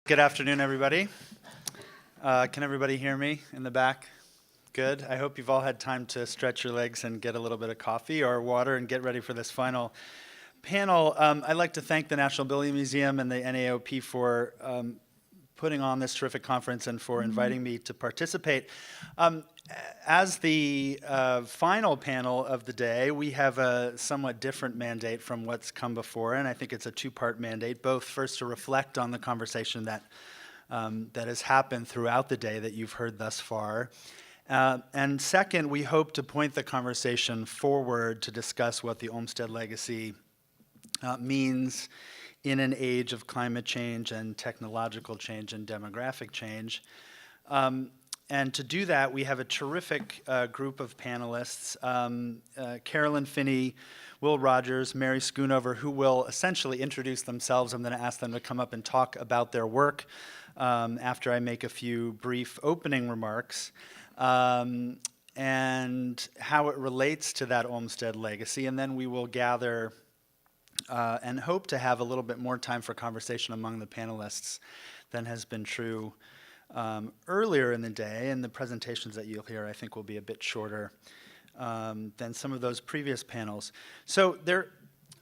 Good afternoon, everybody. Can everybody hear me in the back? Good. I hope you've all had time to stretch your legs and get a little bit of coffee or water and get ready for this final panel. I'd like to thank the National Building Museum and the NAOP for putting on this terrific conference and for inviting me to participate. As the final panel of the day, we have a somewhat different mandate from what's come before, and I think it's a two-part mandate, both first to reflect on the conversation that has happened throughout the day that you've heard thus far, and second, we hope to point the conversation forward to discuss what the Olmsted legacy means in an age of climate change and technological change and demographic change. And to do that, we have a terrific group of panelists, Carolyn, Finney, Will Rogers, Mary Scoonover, who will essentially introduce themselves. I'm going to ask them to come up and talk about their work after I make a few brief opening remarks and how it relates to that Olmsted legacy. And then we will gather and hope to have a little bit more time for conversation among the panelists than has been true earlier in the day, and the presentations that you'll hear, I think, will be a bit shorter than some of those previous panels. So there,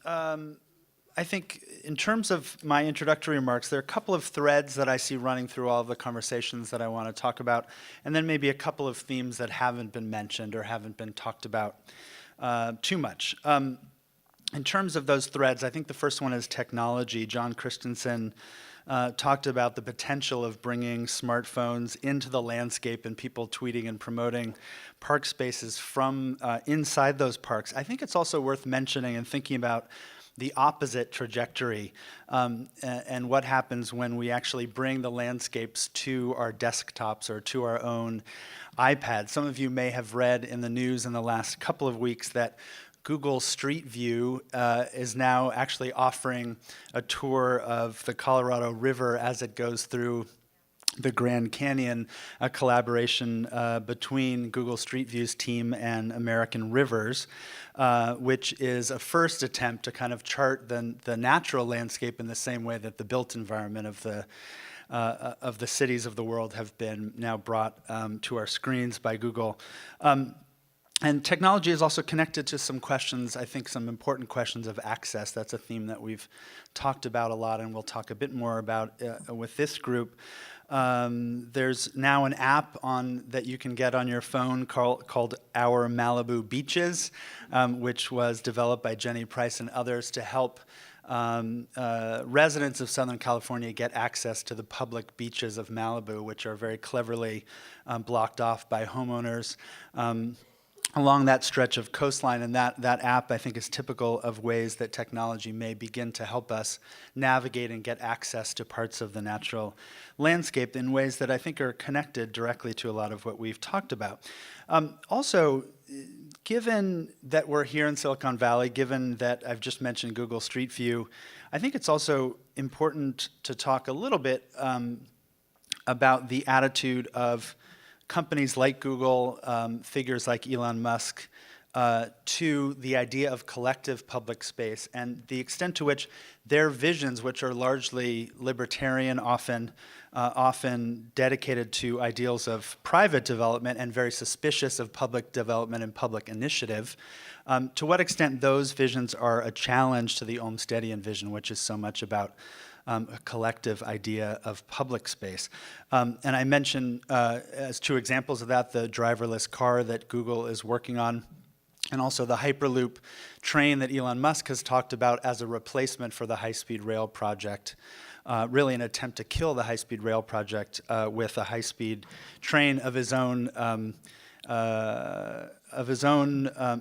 I think in terms of my introductory remarks, there are a couple of threads that I see running through all of the conversations that I want to talk about, and then maybe a couple of themes that haven't been mentioned or haven't been talked about too much. In terms of those threads, I think the first one is technology. John Christensen talked about the potential of bringing smartphones into the landscape and people tweeting and promoting park spaces from inside those parks. I think it's also worth mentioning and thinking about the opposite trajectory and what happens when we actually bring the landscapes to our desktops or to our own iPads. Some of you may have read in the news in the last couple of weeks that Google Street View is now actually offering a tour of the Colorado River as it goes through the Grand Canyon, a collaboration between Google Street View's team and American Rivers, which is a first attempt to kind of chart the natural landscape in the same way that the built environment of the cities of the world have been now brought to our screens by Google. And technology is also connected to some questions, I think some important questions of access. That's a theme that we've talked about a lot and we'll talk a bit more about with this group. There's now an app that you can get on your phone called Our Malibu Beaches, which was developed by Jenny Price and others to help residents of Southern California get access to the public beaches of Malibu, which are very cleverly blocked off by homeowners along that stretch of coastline. And that app, I think, is typical of ways that technology may begin to help us navigate and get access to parts of the natural landscape in ways that I think are connected directly to a lot of what we've talked about. Also, given that we're here in Silicon Valley, given that I've just mentioned Google Street View, I think it's also important to talk a little bit about the attitude of companies like Google, figures like Elon Musk, to the idea of collective public space and the extent to which their visions, which are largely libertarian, often dedicated to ideals of private development and very suspicious of public development and public initiative, to what extent those visions are a challenge to the Olmstedian vision, which is so much about a collective idea of public space. And I mentioned as two examples of that, the driverless car that Google is working on, and also the Hyperloop train that Elon Musk has talked about as a replacement for the high-speed rail project, really an attempt to kill the high-speed rail project with a high-speed train of his own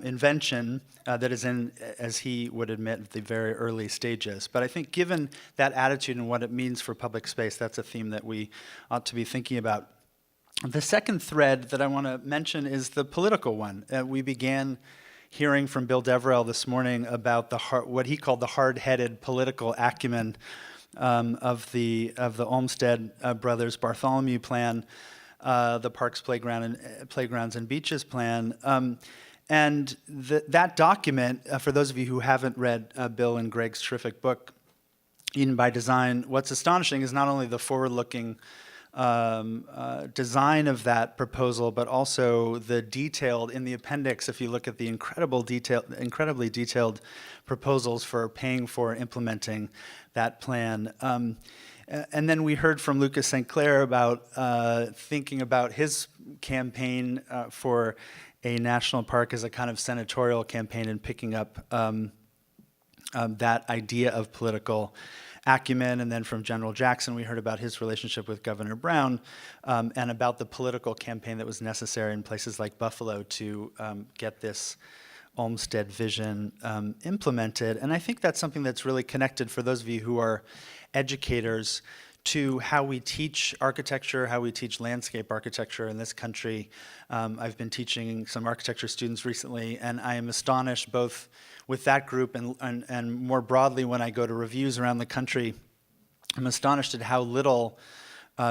invention that is in, as he would admit, the very early stages. But I think given that attitude and what it means for public space, that's a theme that we ought to be thinking about. The second thread that I want to mention is the political one. We began hearing from Bill Deverell this morning about what he called the hard-headed political acumen of the Olmsted brothers Bartholomew plan, the Parks, Playgrounds, and Beaches plan. And that document, for those of you who haven't read Bill and Greg's terrific book, Eden by Design, what's astonishing is not only the forward-looking design of that proposal, but also the detailed, in the appendix, if you look at the incredibly detailed proposals for paying for implementing that plan. And then we heard from Lucas St. Clair about thinking about his campaign for a national park as a kind of senatorial campaign and picking up that idea of political acumen. And then from General Jackson, we heard about his relationship with Governor Brown and about the political campaign that was necessary in places like Buffalo to get this Olmsted vision implemented. And I think that's something that's really connected for those of you who are educators to how we teach architecture, how we teach landscape architecture in this country. I've been teaching some architecture students recently, and I am astonished both with that group and more broadly when I go to reviews around the country. I'm astonished at how little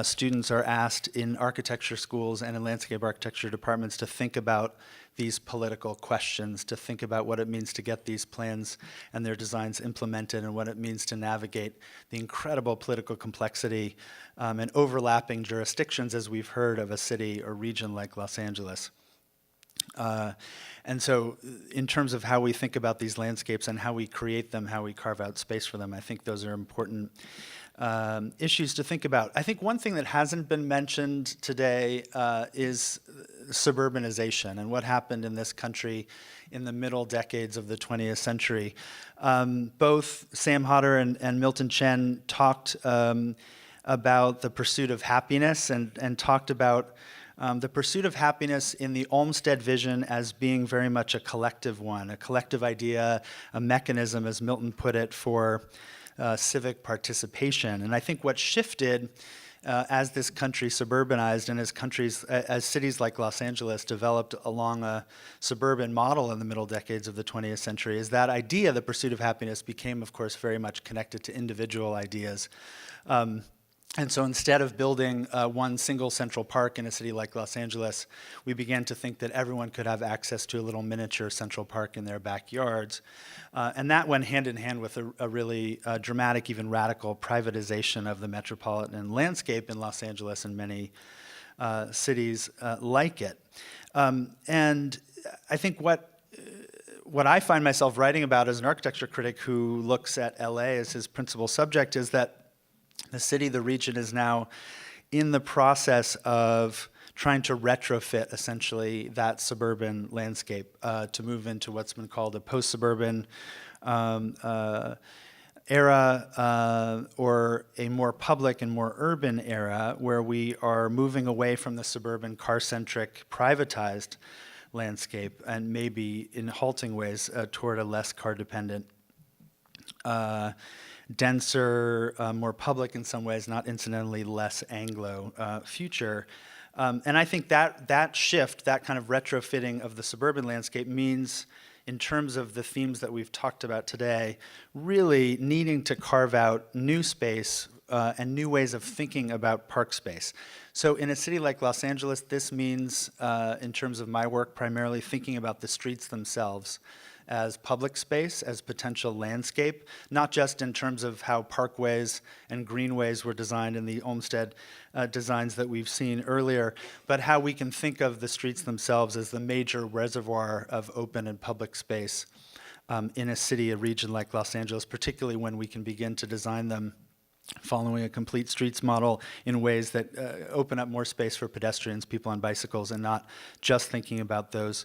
students are asked in architecture schools and in landscape architecture departments to think about these political questions, to think about what it means to get these plans and their designs implemented and what it means to navigate the incredible political complexity and overlapping jurisdictions, as we've heard, of a city or region like Los Angeles. And so in terms of how we think about these landscapes and how we create them, how we carve out space for them, I think those are important issues to think about. I think one thing that hasn't been mentioned today is suburbanization and what happened in this country in the middle decades of the 20th century. Both Sam Hodder and Milton Chen talked about the pursuit of happiness and talked about the pursuit of happiness in the Olmsted vision as being very much a collective one, a collective idea, a mechanism, as Milton put it, for civic participation. And I think what shifted as this country suburbanized and as cities like Los Angeles developed along a suburban model in the middle decades of the 20th century is that idea, the pursuit of happiness, became, of course, very much connected to individual ideas. And so instead of building one single central park in a city like Los Angeles, we began to think that everyone could have access to a little miniature central park in their backyards. And that went hand in hand with a really dramatic, even radical privatization of the metropolitan landscape in Los Angeles and many cities like it. And I think what I find myself writing about as an architecture critic who looks at LA as his principal subject is that the city, the region, is now in the process of trying to retrofit, essentially, that suburban landscape to move into what's been called a post-suburban era or a more public and more urban era where we are moving away from the suburban car-centric privatized landscape and maybe in halting ways toward a less car-dependent denser, more public in some ways, not incidentally less Anglo future. And I think that shift, that kind of retrofitting of the suburban landscape means, in terms of the themes that we've talked about today, really needing to carve out new space and new ways of thinking about park space. So in a city like Los Angeles, this means, in terms of my work, primarily thinking about the streets themselves as public space, as potential landscape, not just in terms of how parkways and greenways were designed in the Olmsted designs that we've seen earlier, but how we can think of the streets themselves as the major reservoir of open and public space in a city, a region like Los Angeles, particularly when we can begin to design them following a complete streets model in ways that open up more space for pedestrians, people on bicycles, and not just thinking about those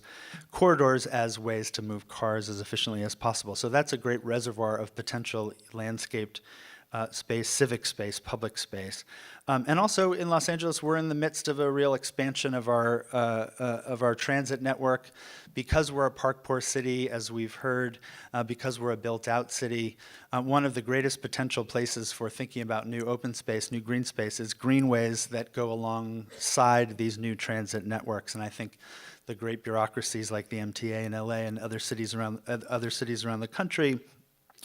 corridors as ways to move cars as efficiently as possible. So that's a great reservoir of potential landscaped space, civic space, public space. And also in Los Angeles, we're in the midst of a real expansion of our transit network. Because we're a park-poor city, as we've heard, because we're a built-out city, one of the greatest potential places for thinking about new open space, new green space, is greenways that go alongside these new transit networks. And I think the great bureaucracies like the MTA in LA and other cities around the country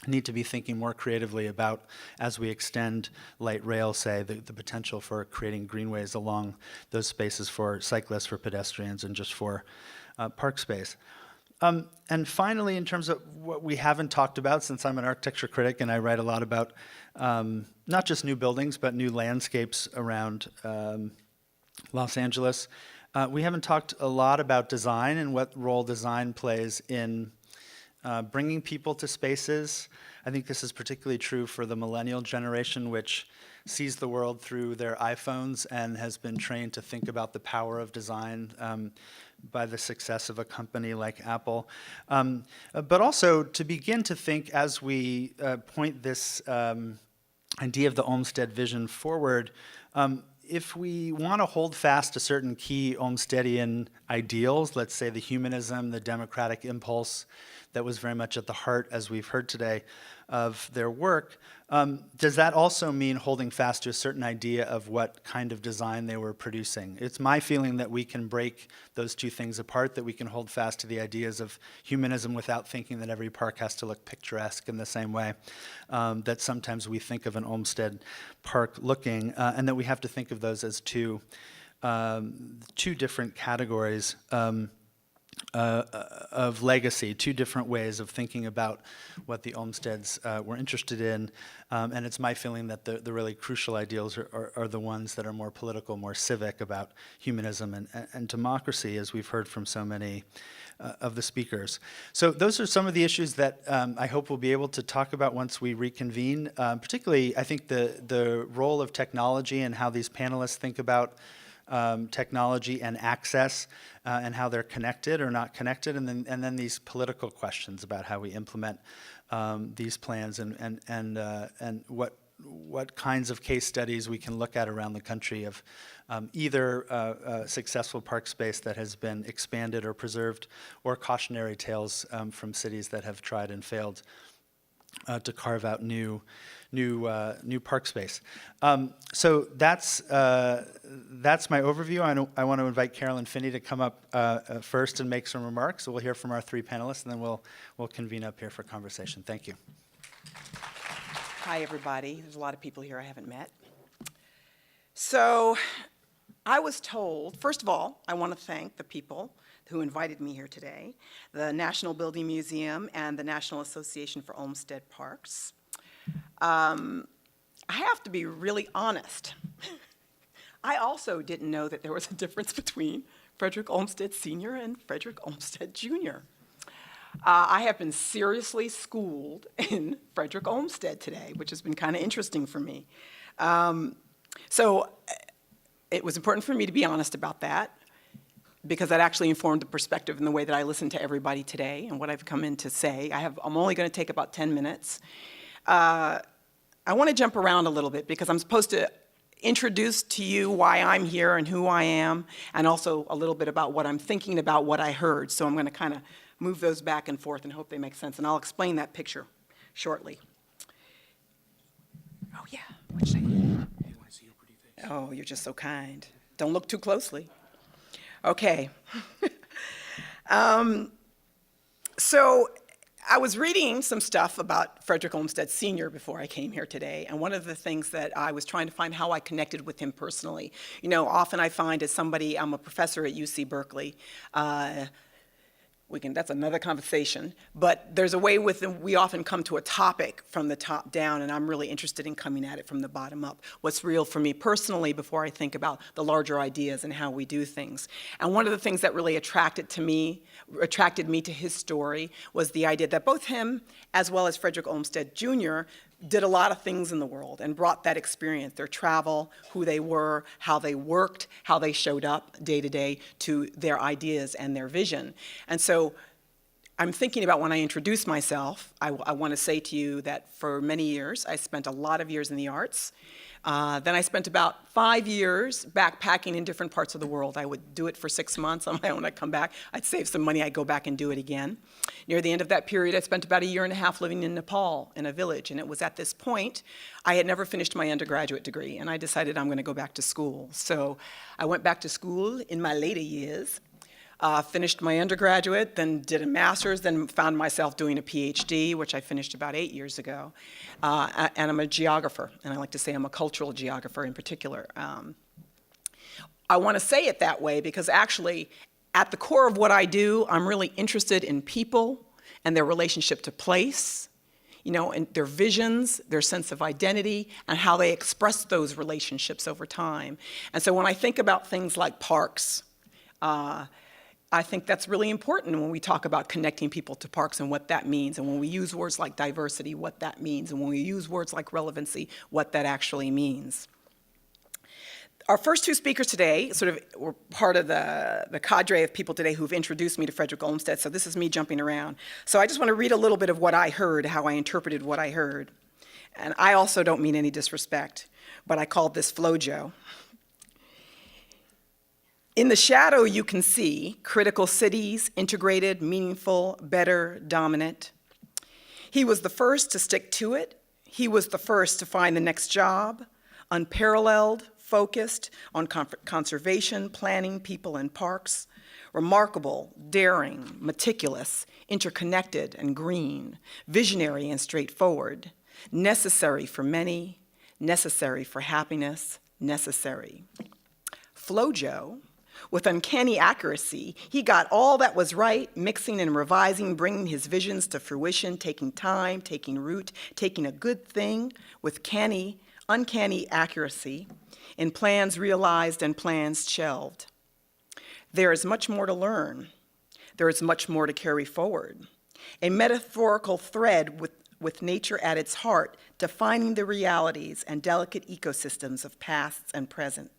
need to be thinking more creatively about, as we extend light rail, say, the potential for creating greenways along those spaces for cyclists, for pedestrians, and just for park space. And finally, in terms of what we haven't talked about, since I'm an architecture critic and I write a lot about not just new buildings, but new landscapes around Los Angeles, we haven't talked a lot about design and what role design plays in bringing people to spaces. I think this is particularly true for the millennial generation, which sees the world through their iPhones and has been trained to think about the power of design by the success of a company like Apple. But also to begin to think, as we point this idea of the Olmsted vision forward, if we want to hold fast to certain key Olmstedian ideals, let's say the humanism, the democratic impulse that was very much at the heart, as we've heard today, of their work, does that also mean holding fast to a certain idea of what kind of design they were producing? It's my feeling that we can break those two things apart, that we can hold fast to the ideas of humanism without thinking that every park has to look picturesque in the same way that sometimes we think of an Olmsted park looking, and that we have to think of those as two different categories of legacy, two different ways of thinking about what the Olmsteds were interested in. And it's my feeling that the really crucial ideals are the ones that are more political, more civic, about humanism and democracy, as we've heard from so many of the speakers. So those are some of the issues that I hope we'll be able to talk about once we reconvene. Particularly, I think the role of technology and how these panelists think about technology and access and how they're connected or not connected, and then these political questions about how we implement these plans and what kinds of case studies we can look at around the country of either a successful park space that has been expanded or preserved, or cautionary tales from cities that have tried and failed to carve out new park space. So that's my overview. I want to invite Carolyn Finney to come up first and make some remarks. So we'll hear from our three panelists, and then we'll convene up here for conversation. Thank you. Hi, everybody. There's a lot of people here I haven't met. So I was told, first of all, I want to thank the people who invited me here today, the National Building Museum and the National Association for Olmsted Parks. I have to be really honest. I also didn't know that there was a difference between Frederick Olmsted Sr. and Frederick Olmsted Jr. I have been seriously schooled in Frederick Olmsted today, which has been kind of interesting for me. So it was important for me to be honest about that, because that actually informed the perspective and the way that I listened to everybody today and what I've come in to say. I'm only going to take about 10 minutes. I want to jump around a little bit because I'm supposed to introduce to you why I'm here and who I am, and also a little bit about what I'm thinking about what I heard. So I'm going to kind of move those back and forth and hope they make sense, and I'll explain that picture shortly. Oh, yeah. What should I do? You want to see your pretty face? Oh, you're just so kind. Don't look too closely. Okay. So I was reading some stuff about Frederick Olmsted Sr. before I came here today, and one of the things that I was trying to find how I connected with him personally. You know, often I find as somebody, I'm a professor at UC Berkeley, that's another conversation, but there's a way we often come to a topic from the top down, and I'm really interested in coming at it from the bottom up. What's real for me personally before I think about the larger ideas and how we do things. And one of the things that really attracted me to his story was the idea that both him as well as Frederick Olmsted Jr. did a lot of things in the world and brought that experience, their travel, who they were, how they worked, how they showed up day to day to their ideas and their vision. And so I'm thinking about when I introduce myself, I want to say to you that for many years, I spent a lot of years in the arts. Then I spent about 5 years backpacking in different parts of the world. I would do it for 6 months on my own. I'd come back. I'd save some money. I'd go back and do it again. Near the end of that period, I spent about 1.5 years living in Nepal in a village. And it was at this point, I had never finished my undergraduate degree. And I decided I'm going to go back to school. So I went back to school in my later years. Finished my undergraduate, then did a master's, then found myself doing a PhD, which I finished about 8 years ago. And I'm a geographer, and I like to say I'm a cultural geographer in particular. I want to say it that way because actually, At the core of what I do, I'm really interested in people and their relationship to place, and their visions, their sense of identity, and how they express those relationships over time. And so when I think about things like parks, I think that's really important when we talk about connecting people to parks and what that means, and when we use words like diversity, what that means, and when we use words like relevancy, what that actually means. Our first two speakers today sort of were part of the cadre of people today who've introduced me to Frederick Olmsted, so this is me jumping around. So I just want to read a little bit of what I heard, how I interpreted what I heard. And I also don't mean any disrespect, but I called this Flojo. In the shadow you can see critical cities, integrated, meaningful, better, dominant. He was the first to stick to it. He was the first to find the next job, unparalleled, focused on conservation, planning, people, and parks, remarkable, daring, meticulous, interconnected, and green, visionary and straightforward, necessary for many, necessary for happiness, necessary. Flojo, with uncanny accuracy, he got all that was right, mixing and revising, bringing his visions to fruition, taking time, taking root, taking a good thing with uncanny accuracy, in plans realized and plans shelved. There is much more to learn. There is much more to carry forward. A metaphorical thread with nature at its heart, defining the realities and delicate ecosystems of past and present.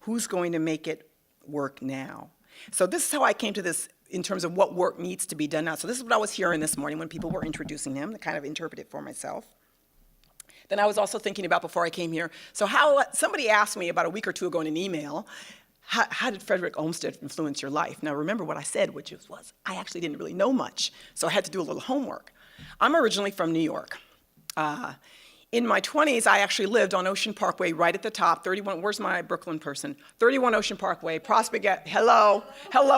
Who's going to make it work now? So this is how I came to this in terms of what work needs to be done now. So this is what I was hearing this morning when people were introducing him, to kind of interpret it for myself. Then I was also thinking about before I came here, so somebody asked me about a week or two ago in an email, how did Frederick Olmsted influence your life? Now remember what I said, which was I actually didn't really know much, so I had to do a little homework. I'm originally from New York. In my 20s, I actually lived on Ocean Parkway right at the top, 31, where's my Brooklyn person? 31 Ocean Parkway, Prospect, hello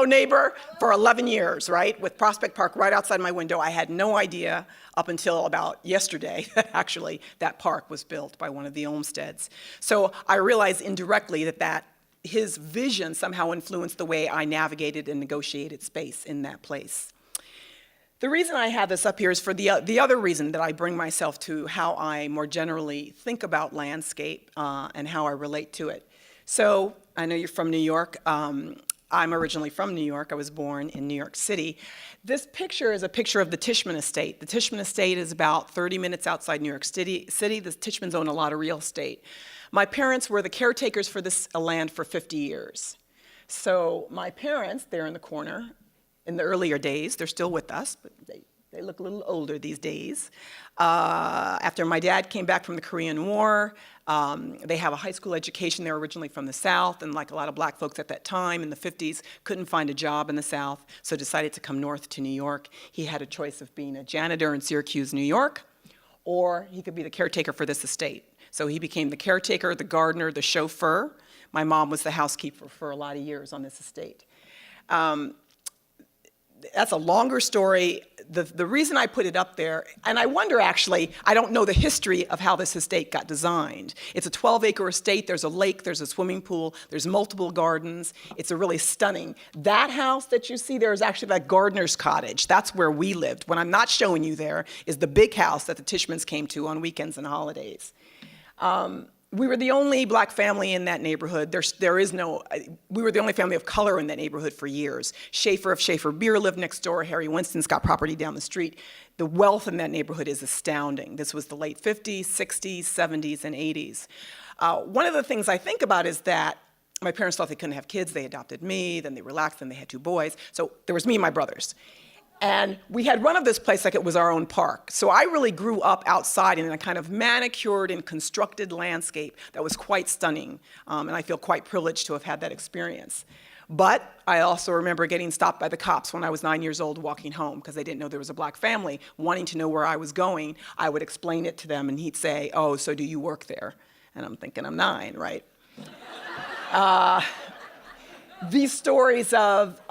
neighbor, for 11 years, right? With Prospect Park right outside my window. I had no idea up until about yesterday, actually, that park was built by one of the Olmsteds. So I realized indirectly that his vision somehow influenced the way I navigated and negotiated space in that place. The reason I have this up here is for the other reason that I bring myself to how I more generally think about landscape and how I relate to it. So I know you're from New York. I'm originally from New York. I was born in New York City. This picture is a picture of the Tishman Estate. The Tishman Estate is about 30 minutes outside New York City. The Tishmans own a lot of real estate. My parents were the caretakers for this land for 50 years. So my parents, they're in the corner, in the earlier days, they're still with us, but they look a little older these days. After my dad came back from the Korean War, they have a high school education. They're originally from the South, and like a lot of black folks at that time in the 50s, couldn't find a job in the South, so decided to come north to New York. He had a choice of being a janitor in Syracuse, New York, or he could be the caretaker for this estate. So he became the caretaker, the gardener, the chauffeur. My mom was the housekeeper for a lot of years on this estate. That's a longer story. The reason I put it up there, and I wonder actually, I don't know the history of how this estate got designed. It's a 12-acre estate. There's a lake, there's a swimming pool, there's multiple gardens. It's a really stunning. That house that you see there is actually that gardener's cottage. That's where we lived. What I'm not showing you there is the big house that the Tishmans came to on weekends and holidays. We were the only black family in that neighborhood. We were the only family of color in that neighborhood for years. Schaefer of Schaefer Beer lived next door. Harry Winston's got property down the street. The wealth in that neighborhood is astounding. This was the late 50s, 60s, 70s, and 80s. One of the things I think about is that my parents thought they couldn't have kids. They adopted me, then they relaxed, then they had 2 boys. So there was me and my brothers. And we had run of this place like it was our own park. So I really grew up outside in a kind of manicured and constructed landscape that was quite stunning. And I feel quite privileged to have had that experience. But I also remember getting stopped by the cops when I was 9 years old walking home because they didn't know there was a black family. Wanting to know where I was going, I would explain it to them and he'd say, "Oh, so do you work there?" And I'm thinking I'm 9, right? these stories of,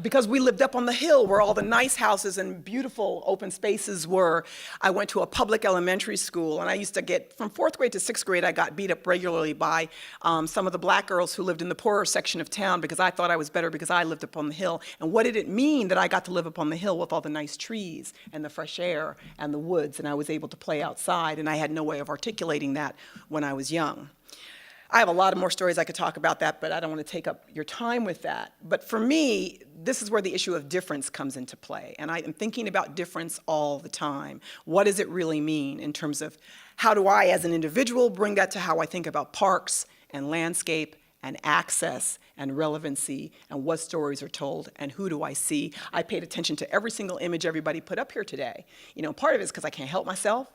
because we lived up on the hill where all the nice houses and beautiful open spaces were, I went to a public elementary school, and I used to get, from 4th grade to 6th grade, I got beat up regularly by some of the black girls who lived in the poorer section of town because I thought I was better because I lived up on the hill. And what did it mean that I got to live up on the hill with all the nice trees and the fresh air and the woods, and I was able to play outside, and I had no way of articulating that when I was young. I have a lot of more stories I could talk about that, but I don't want to take up your time with that. But for me, this is where the issue of difference comes into play. And I am thinking about difference all the time. What does it really mean in terms of how do I, as an individual, bring that to how I think about parks and landscape and access and relevancy and what stories are told and who do I see? I paid attention to every single image everybody put up here today. You know, part of it is because I can't help myself.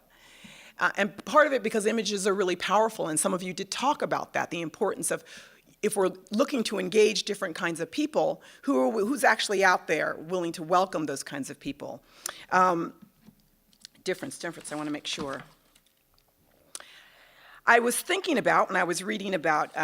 And part of it because images are really powerful, and some of you did talk about that, the importance of, if we're looking to engage different kinds of people, who's actually out there willing to welcome those kinds of people. Difference, I want to make sure. I was thinking about, when I was reading about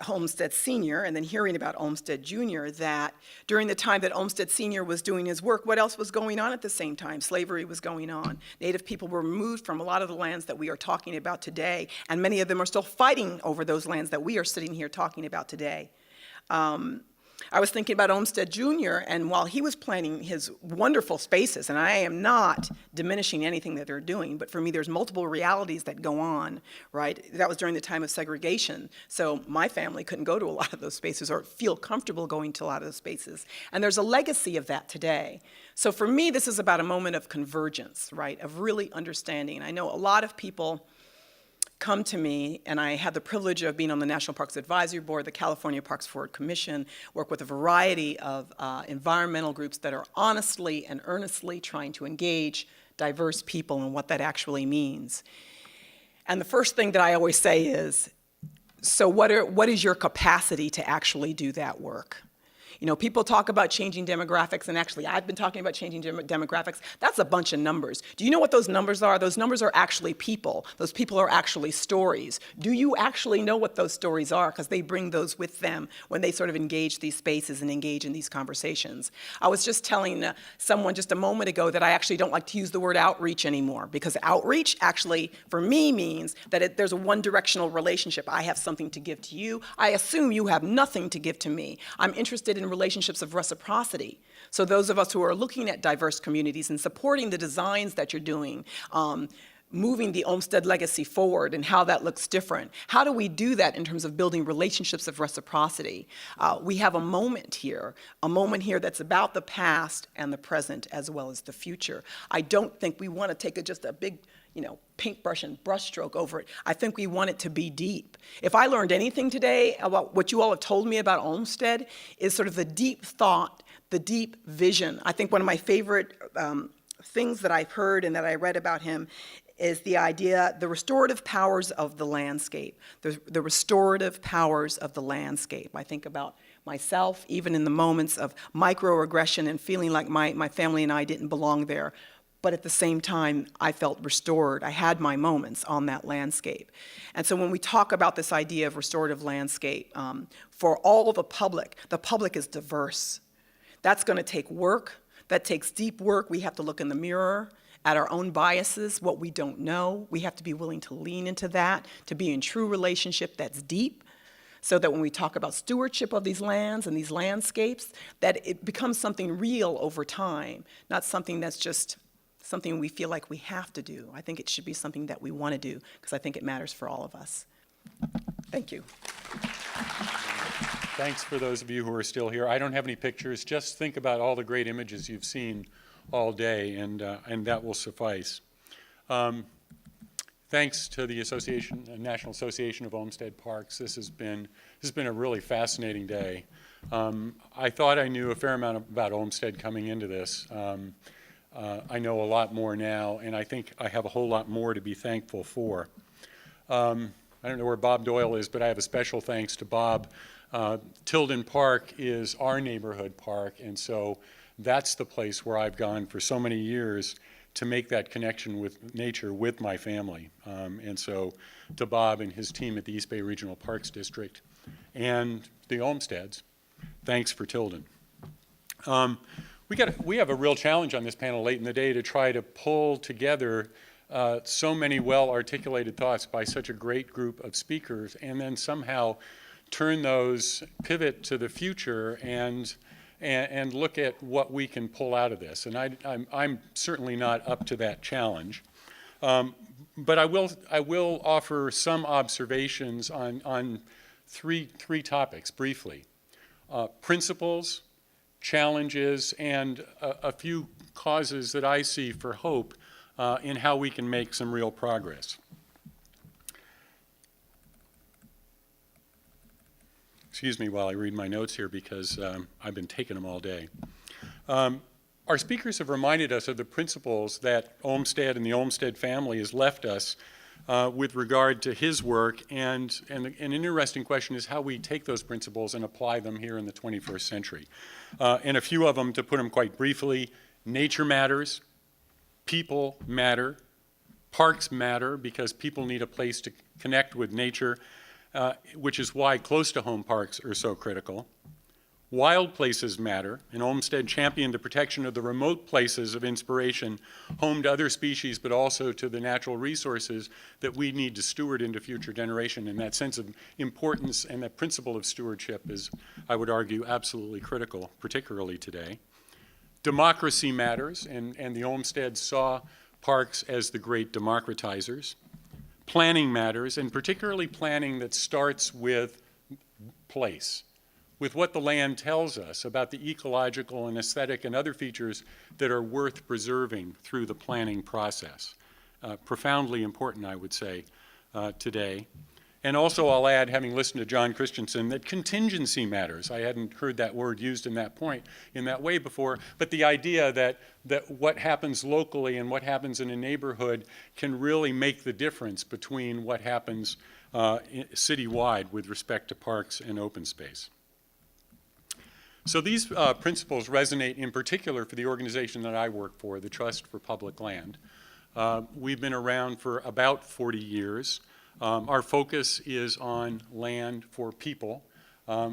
Olmsted Sr. and then hearing about Olmsted Jr., that during the time that Olmsted Sr. was doing his work, what else was going on at the same time? Slavery was going on. Native people were removed from a lot of the lands that we are talking about today, and many of them are still fighting over those lands that we are sitting here talking about today. I was thinking about Olmsted Jr., and while he was planning his wonderful spaces, and I am not diminishing anything that they're doing, but for me there's multiple realities that go on, right? That was during the time of segregation, so my family couldn't go to a lot of those spaces or feel comfortable going to a lot of those spaces. And there's a legacy of that today. So for me, this is about a moment of convergence, right? Of really understanding. And I know a lot of people come to me, and I had the privilege of being on the National Parks Advisory Board, the California Parks Forward Commission, work with a variety of environmental groups that are honestly and earnestly trying to engage diverse people and what that actually means. And the first thing that I always say is, so what is your capacity to actually do that work? You know, people talk about changing demographics, and actually I've been talking about changing demographics. That's a bunch of numbers. Do you know what those numbers are? Those numbers are actually people. Those people are actually stories. Do you actually know what those stories are? Because they bring those with them when they sort of engage these spaces and engage in these conversations. I was just telling someone just a moment ago that I actually don't like to use the word outreach anymore, because outreach actually, for me, means that there's a one-directional relationship. I have something to give to you. I assume you have nothing to give to me. I'm interested in relationships of reciprocity. So those of us who are looking at diverse communities and supporting the designs that you're doing, moving the Olmsted legacy forward and how that looks different. How do we do that in terms of building relationships of reciprocity? We have a moment here that's about the past and the present as well as the future. I don't think we want to take just a big, paintbrush and brushstroke over it. I think we want it to be deep. If I learned anything today about what you all have told me about Olmsted, is sort of the deep thought, the deep vision. I think one of my favorite things that I've heard and that I read about him is the idea, the restorative powers of the landscape, the restorative powers of the landscape. I think about myself, even in the moments of microaggression and feeling like my family and I didn't belong there. But at the same time, I felt restored. I had my moments on that landscape. And so when we talk about this idea of restorative landscape, for all the public is diverse. That's going to take work. That takes deep work. We have to look in the mirror at our own biases, what we don't know. We have to be willing to lean into that, to be in true relationship that's deep, so that when we talk about stewardship of these lands and these landscapes, that it becomes something real over time, not something that's just something we feel like we have to do. I think it should be something that we want to do, because I think it matters for all of us. Thank you. Thanks for those of you who are still here. I don't have any pictures. Just think about all the great images you've seen all day, and that will suffice. Thanks to the National Association of Olmsted Parks. This has been a really fascinating day. I thought I knew a fair amount about Olmsted coming into this. I know a lot more now, and I think I have a whole lot more to be thankful for. I don't know where Bob Doyle is, but I have a special thanks to Bob. Tilden Park is our neighborhood park, and so that's the place where I've gone for so many years to make that connection with nature with my family. And so to Bob and his team at the East Bay Regional Parks District and the Olmsteds, Thanks for Tilden. We have a real challenge on this panel late in the day to try to pull together so many well-articulated thoughts by such a great group of speakers, and then somehow turn those, pivot to the future, and look at what we can pull out of this. And I'm certainly not up to that challenge. But I will offer some observations on three topics briefly. Principles, challenges, and a few causes that I see for hope in how we can make some real progress. Excuse me while I read my notes here because I've been taking them all day. Our speakers have reminded us of the principles that Olmsted and the Olmsted family has left us with regard to his work, and an interesting question is how we take those principles and apply them here in the 21st century. And a few of them, to put them quite briefly: nature matters, people matter, parks matter because people need a place to connect with nature, which is why close-to-home parks are so critical. Wild places matter, and Olmsted championed the protection of the remote places of inspiration, home to other species, but also to the natural resources that we need to steward into future generation. And that sense of importance and that principle of stewardship is, I would argue, absolutely critical, particularly today. Democracy matters, and the Olmsted saw parks as the great democratizers. Planning matters, and particularly planning that starts with place, with what the land tells us about the ecological and aesthetic and other features that are worth preserving through the planning process. Profoundly important, I would say, today. And also I'll add, having listened to John Christensen, that contingency matters. I hadn't heard that word used in that way before, but the idea that what happens locally and what happens in a neighborhood can really make the difference between what happens citywide with respect to parks and open space. So these principles resonate in particular for the organization that I work for, the Trust for Public Land. We've been around for about 40 years. Our focus is on land for people,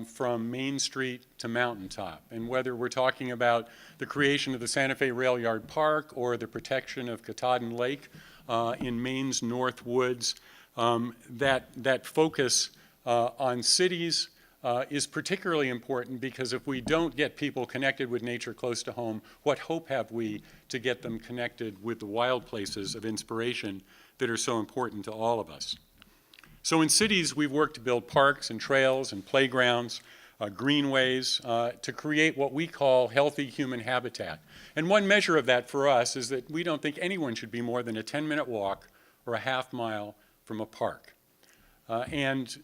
from Main Street to Mountaintop. And whether we're talking about the creation of the Santa Fe Rail Yard Park or the protection of Katahdin Lake in Maine's North Woods, that focus on cities is particularly important because if we don't get people connected with nature close to home, what hope have we to get them connected with the wild places of inspiration that are so important to all of us? So in cities, we've worked to build parks and trails and playgrounds, greenways, to create what we call healthy human habitat. And one measure of that for us is that we don't think anyone should be more than a 10-minute walk or a half mile from a park. And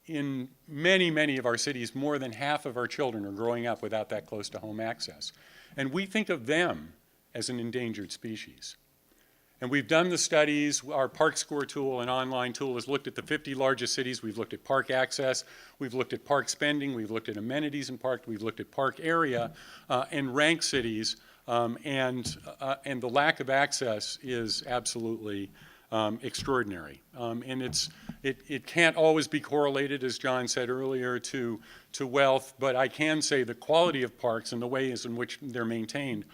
in many, many of our cities, more than half of our children are growing up without that close-to-home access. And we think of them as an endangered species. And we've done the studies. Our Park Score tool, an online tool, has looked at the 50 largest cities. We've looked at park access. We've looked at park spending. We've looked at amenities in park. We've looked at park area and ranked cities. And the lack of access is absolutely extraordinary. And it can't always be correlated, as John said earlier, to wealth, but I can say the quality of parks and the ways in which they're maintained,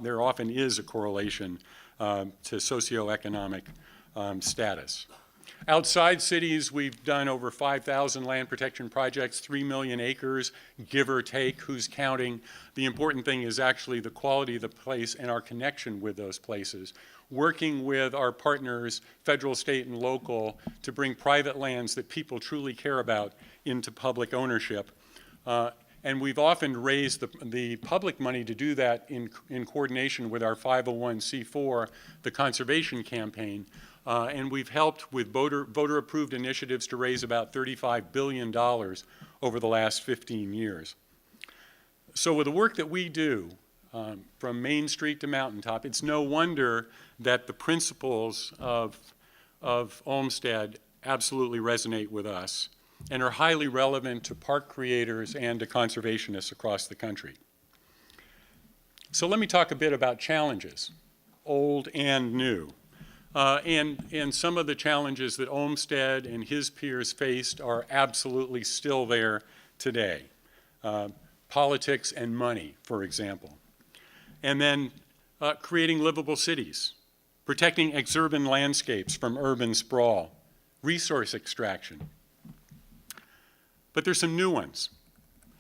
there often is a correlation to socioeconomic status. Outside cities, we've done over 5,000 land protection projects, 3 million acres, give or take, who's counting. The important thing is actually the quality of the place and our connection with those places. Working with our partners, federal, state, and local, to bring private lands that people truly care about into public ownership. And we've often raised the public money to do that in coordination with our 501c4, the Conservation Campaign. And we've helped with voter-approved initiatives to raise about $35 billion over the last 15 years. So with the work that we do, from Main Street to Mountaintop, it's no wonder that the principles of Olmsted absolutely resonate with us and are highly relevant to park creators and to conservationists across the country. So let me talk a bit about challenges, old and new. And some of the challenges that Olmsted and his peers faced are absolutely still there today. politics and money, for example. And then creating livable cities, protecting exurban landscapes from urban sprawl, resource extraction. But there's some new ones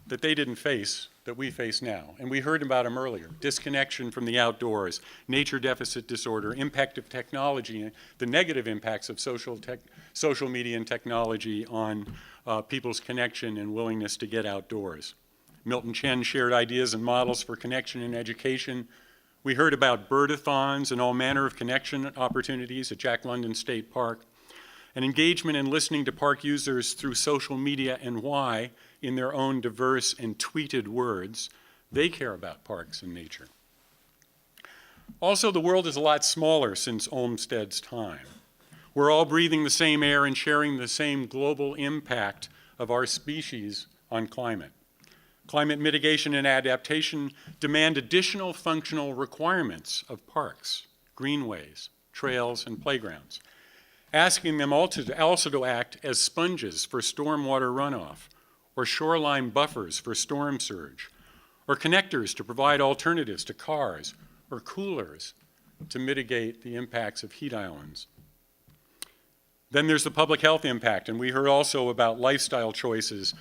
that they didn't face that we face now. And we heard about them earlier. Disconnection from the outdoors, nature deficit disorder, impact of technology, the negative impacts of social media and technology on people's connection and willingness to get outdoors. Milton Chen shared ideas and models for connection and education. We heard about birdathons and all manner of connection opportunities at Jack London State Park, and engagement and listening to park users through social media and why, in their own diverse and tweeted words, they care about parks and nature. Also, the world is a lot smaller since Olmsted's time. We're all breathing the same air and sharing the same global impact of our species on climate. Climate mitigation and adaptation demand additional functional requirements of parks, greenways, trails, and playgrounds, asking them also to act as sponges for stormwater runoff, or shoreline buffers for storm surge, or connectors to provide alternatives to cars, or coolers to mitigate the impacts of heat islands. Then there's the public health impact, and we heard also about lifestyle choices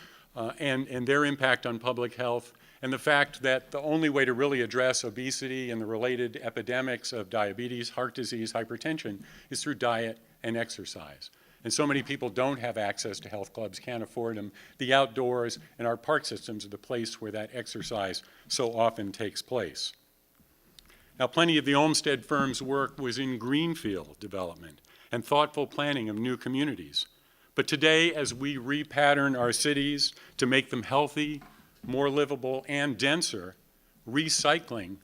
and their impact on public health, and the fact that the only way to really address obesity and the related epidemics of diabetes, heart disease, hypertension is through diet and exercise. And so many people don't have access to health clubs, can't afford them. The outdoors and our park systems are the place where that exercise so often takes place. Now, plenty of the Olmsted firm's work was in greenfield development and thoughtful planning of new communities. But today, as we repattern our cities to make them healthy, more livable, and denser, recycling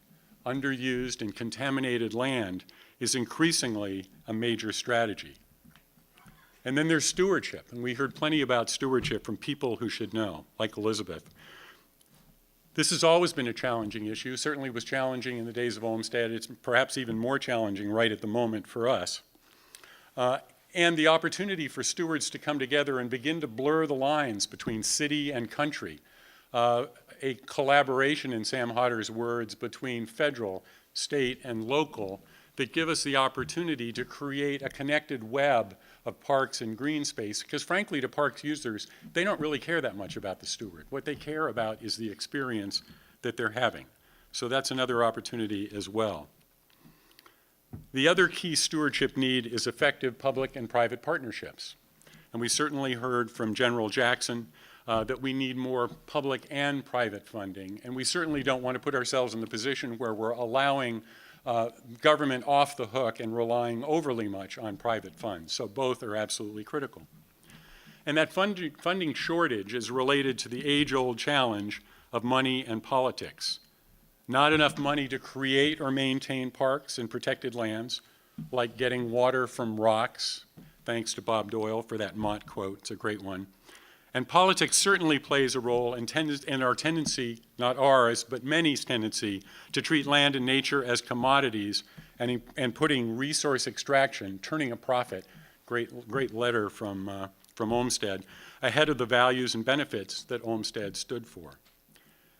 underused and contaminated land is increasingly a major strategy. And then there's stewardship, and we heard plenty about stewardship from people who should know, like Elizabeth. This has always been a challenging issue, certainly was challenging in the days of Olmsted. It's perhaps even more challenging right at the moment for us. And the opportunity for stewards to come together and begin to blur the lines between city and country, a collaboration, in Sam Hodder's words, between federal, state, and local that give us the opportunity to create a connected web of parks and green space, because frankly, to parks users, they don't really care that much about the steward. What they care about is the experience that they're having. So that's another opportunity as well. The other key stewardship need is effective public and private partnerships. And we certainly heard from General Jackson that we need more public and private funding. And we certainly don't want to put ourselves in the position where we're allowing government off the hook and relying overly much on private funds. So both are absolutely critical. And that funding shortage is related to the age-old challenge of money and politics. Not enough money to create or maintain parks and protected lands, like getting water from rocks, thanks to Bob Doyle for that Mott quote, it's a great one. And politics certainly plays a role in our tendency, not ours, but many's tendency, to treat land and nature as commodities and putting resource extraction, turning a profit, great letter from Olmsted, ahead of the values and benefits that Olmsted stood for.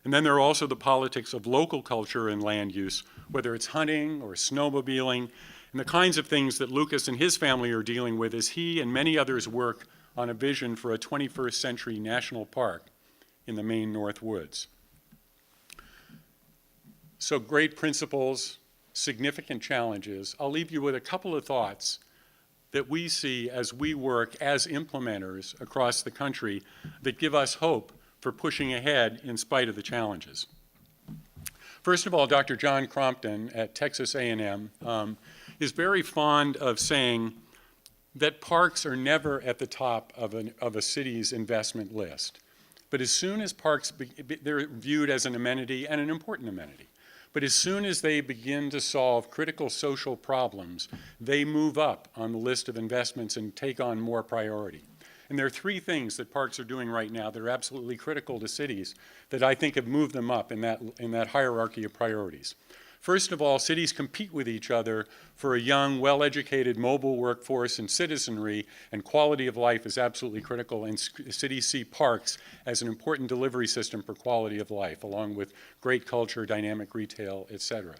And then there are also the politics of local culture and land use, whether it's hunting or snowmobiling, and the kinds of things that Lucas and his family are dealing with as he and many others work on a vision for a 21st century national park in the Maine North Woods. So great principles, significant challenges. I'll leave you with a couple of thoughts that we see as we work as implementers across the country that give us hope for pushing ahead in spite of the challenges. First of all, Dr. John Crompton at Texas A&M is very fond of saying that parks are never at the top of a city's investment list. But as soon as parks, they're viewed as an amenity and an important amenity. But as soon as they begin to solve critical social problems, they move up on the list of investments and take on more priority. And there are three things that parks are doing right now that are absolutely critical to cities that I think have moved them up in that hierarchy of priorities. First of all, cities compete with each other for a young, well-educated, mobile workforce and citizenry, and quality of life is absolutely critical, and cities see parks as an important delivery system for quality of life, along with great culture, dynamic retail, et cetera.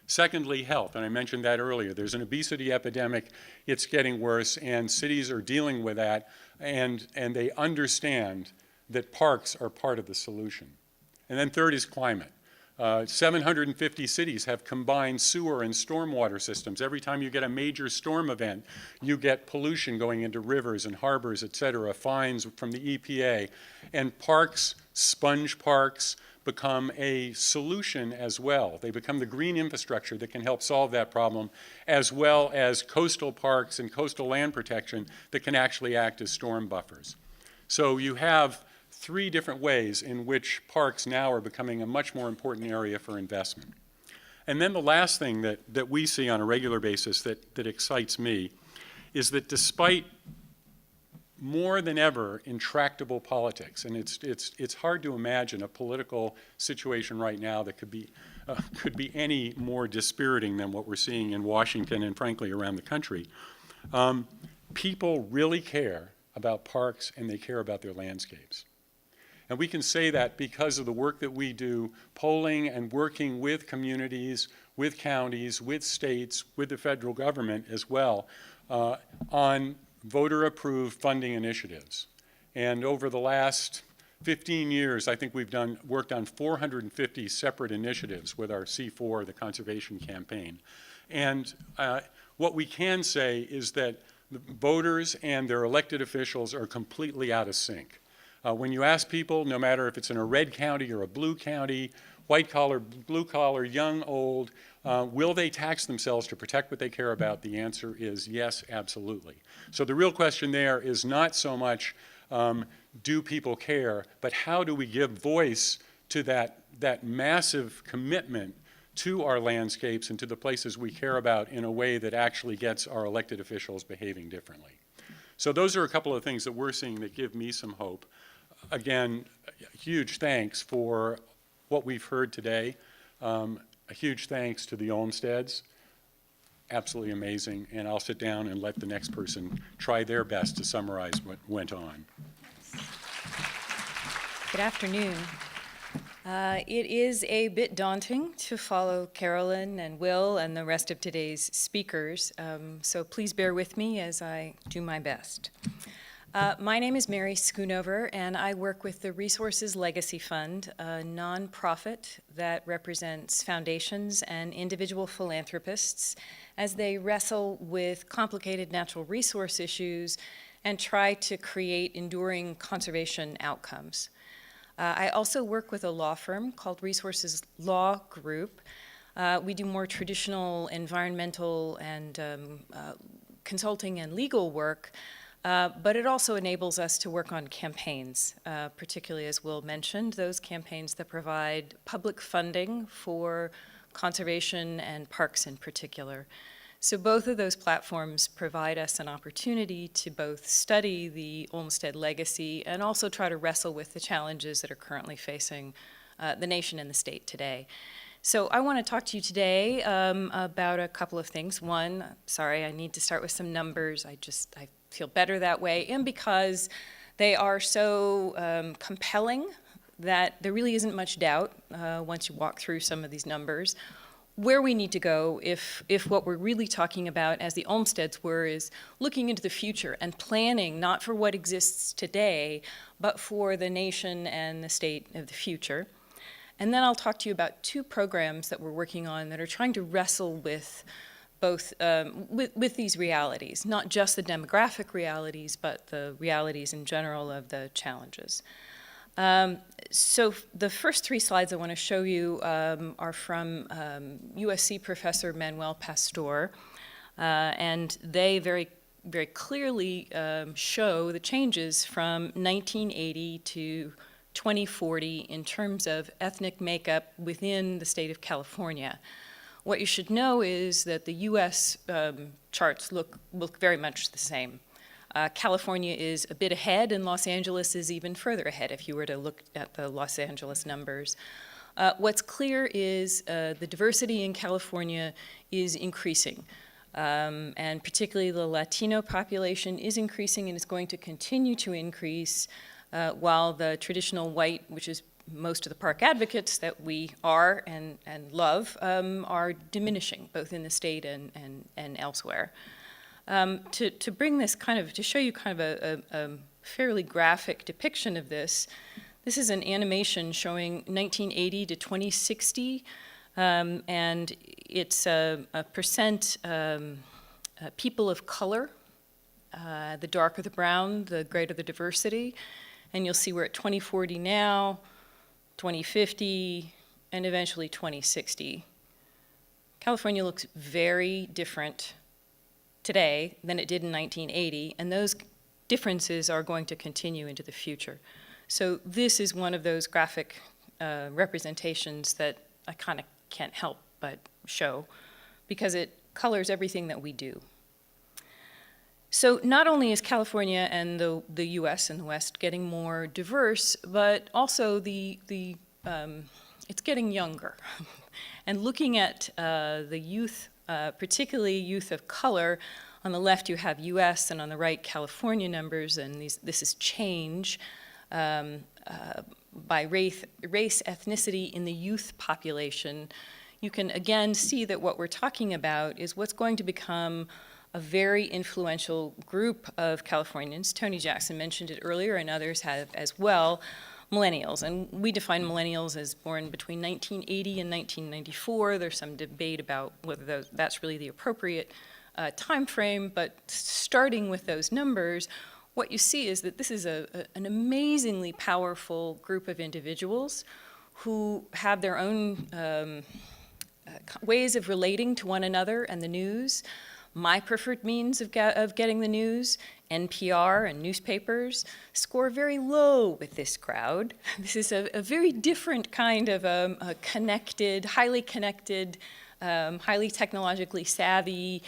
Secondly, health, and I mentioned that earlier. There's an obesity epidemic. It's getting worse, and cities are dealing with that, and they understand that parks are part of the solution. And then third is climate. 750 cities have combined sewer and stormwater systems. Every time you get a major storm event, you get pollution going into rivers and harbors, et cetera, fines from the EPA. And parks, sponge parks, become a solution as well. They become the green infrastructure that can help solve that problem, as well as coastal parks and coastal land protection that can actually act as storm buffers. So you have three different ways in which parks now are becoming a much more important area for investment. And then the last thing that we see on a regular basis that excites me is that despite more than ever intractable politics, and it's hard to imagine a political situation right now that could be any more dispiriting than what we're seeing in Washington and frankly around the country, people really care about parks and they care about their landscapes. And we can say that because of the work that we do, polling and working with communities, with counties, with states, with the federal government as well, on voter-approved funding initiatives. And over the last 15 years, I think we've worked on 450 separate initiatives with our C4, the Conservation Campaign. And what we can say is that the voters and their elected officials are completely out of sync. When you ask people, no matter if it's in a red county or a blue county, white collar, blue collar, young, old, will they tax themselves to protect what they care about? The answer is yes, absolutely. So the real question there is not so much do people care, but how do we give voice to that massive commitment to our landscapes and to the places we care about in a way that actually gets our elected officials behaving differently. So those are a couple of things that we're seeing that give me some hope. Again, huge thanks for what we've heard today. A huge thanks to the Olmsteds. Absolutely amazing. And I'll sit down and let the next person try their best to summarize what went on. Good afternoon. It is a bit daunting to follow Carolyn and Will and the rest of today's speakers, so please bear with me as I do my best. My name is Mary Scoonover, and I work with the Resources Legacy Fund, a nonprofit that represents foundations and individual philanthropists as they wrestle with complicated natural resource issues and try to create enduring conservation outcomes. I also work with a law firm called Resources Law Group. We do more traditional environmental and consulting and legal work, but it also enables us to work on campaigns, particularly as Will mentioned, those campaigns that provide public funding for conservation and parks in particular. So both of those platforms provide us an opportunity to both study the Olmsted legacy and also try to wrestle with the challenges that are currently facing the nation and the state today. So I want to talk to you today about a couple of things. One, sorry, I need to start with some numbers. I feel better that way, and because they are so compelling that there really isn't much doubt once you walk through some of these numbers where we need to go if what we're really talking about, as the Olmsteds were, is looking into the future and planning not for what exists today, but for the nation and the state of the future. And then I'll talk to you about two programs that we're working on that are trying to wrestle with both with these realities, not just the demographic realities, but the realities in general of the challenges. So the first three slides I want to show you are from USC professor Manuel Pastor, and they very, very clearly show the changes from 1980 to 2040 in terms of ethnic makeup within the state of California. What you should know is that the US charts look very much the same. California is a bit ahead, and Los Angeles is even further ahead if you were to look at the Los Angeles numbers. What's clear is the diversity in California is increasing. And particularly the Latino population is increasing and is going to continue to increase, while the traditional white, which is most of the park advocates that we are and love, are diminishing, both in the state and elsewhere. To bring this to show you kind of a fairly graphic depiction of this, this is an animation showing 1980 to 2060, and it's a percent people of color. The darker the brown, the greater the diversity. And you'll see we're at 2040 now, 2050, and eventually 2060. California looks very different today than it did in 1980, and those differences are going to continue into the future. So this is one of those graphic representations that I kind of can't help but show, because it colors everything that we do. So not only is California and the U.S. and the West getting more diverse, but also it's getting younger. And looking at the youth, particularly youth of color, on the left you have U.S. and on the right California numbers, and this is change by race, ethnicity in the youth population. You can again see that what we're talking about is what's going to become a very influential group of Californians. Tony Jackson mentioned it earlier, and others have as well, millennials. And we define millennials as born between 1980 and 1994. There's some debate about whether that's really the appropriate time frame, but starting with those numbers, what you see is that this is an amazingly powerful group of individuals who have their own ways of relating to one another and the news. My preferred means of getting the news, NPR and newspapers, score very low with this crowd. This is a very different kind of a connected, highly technologically savvy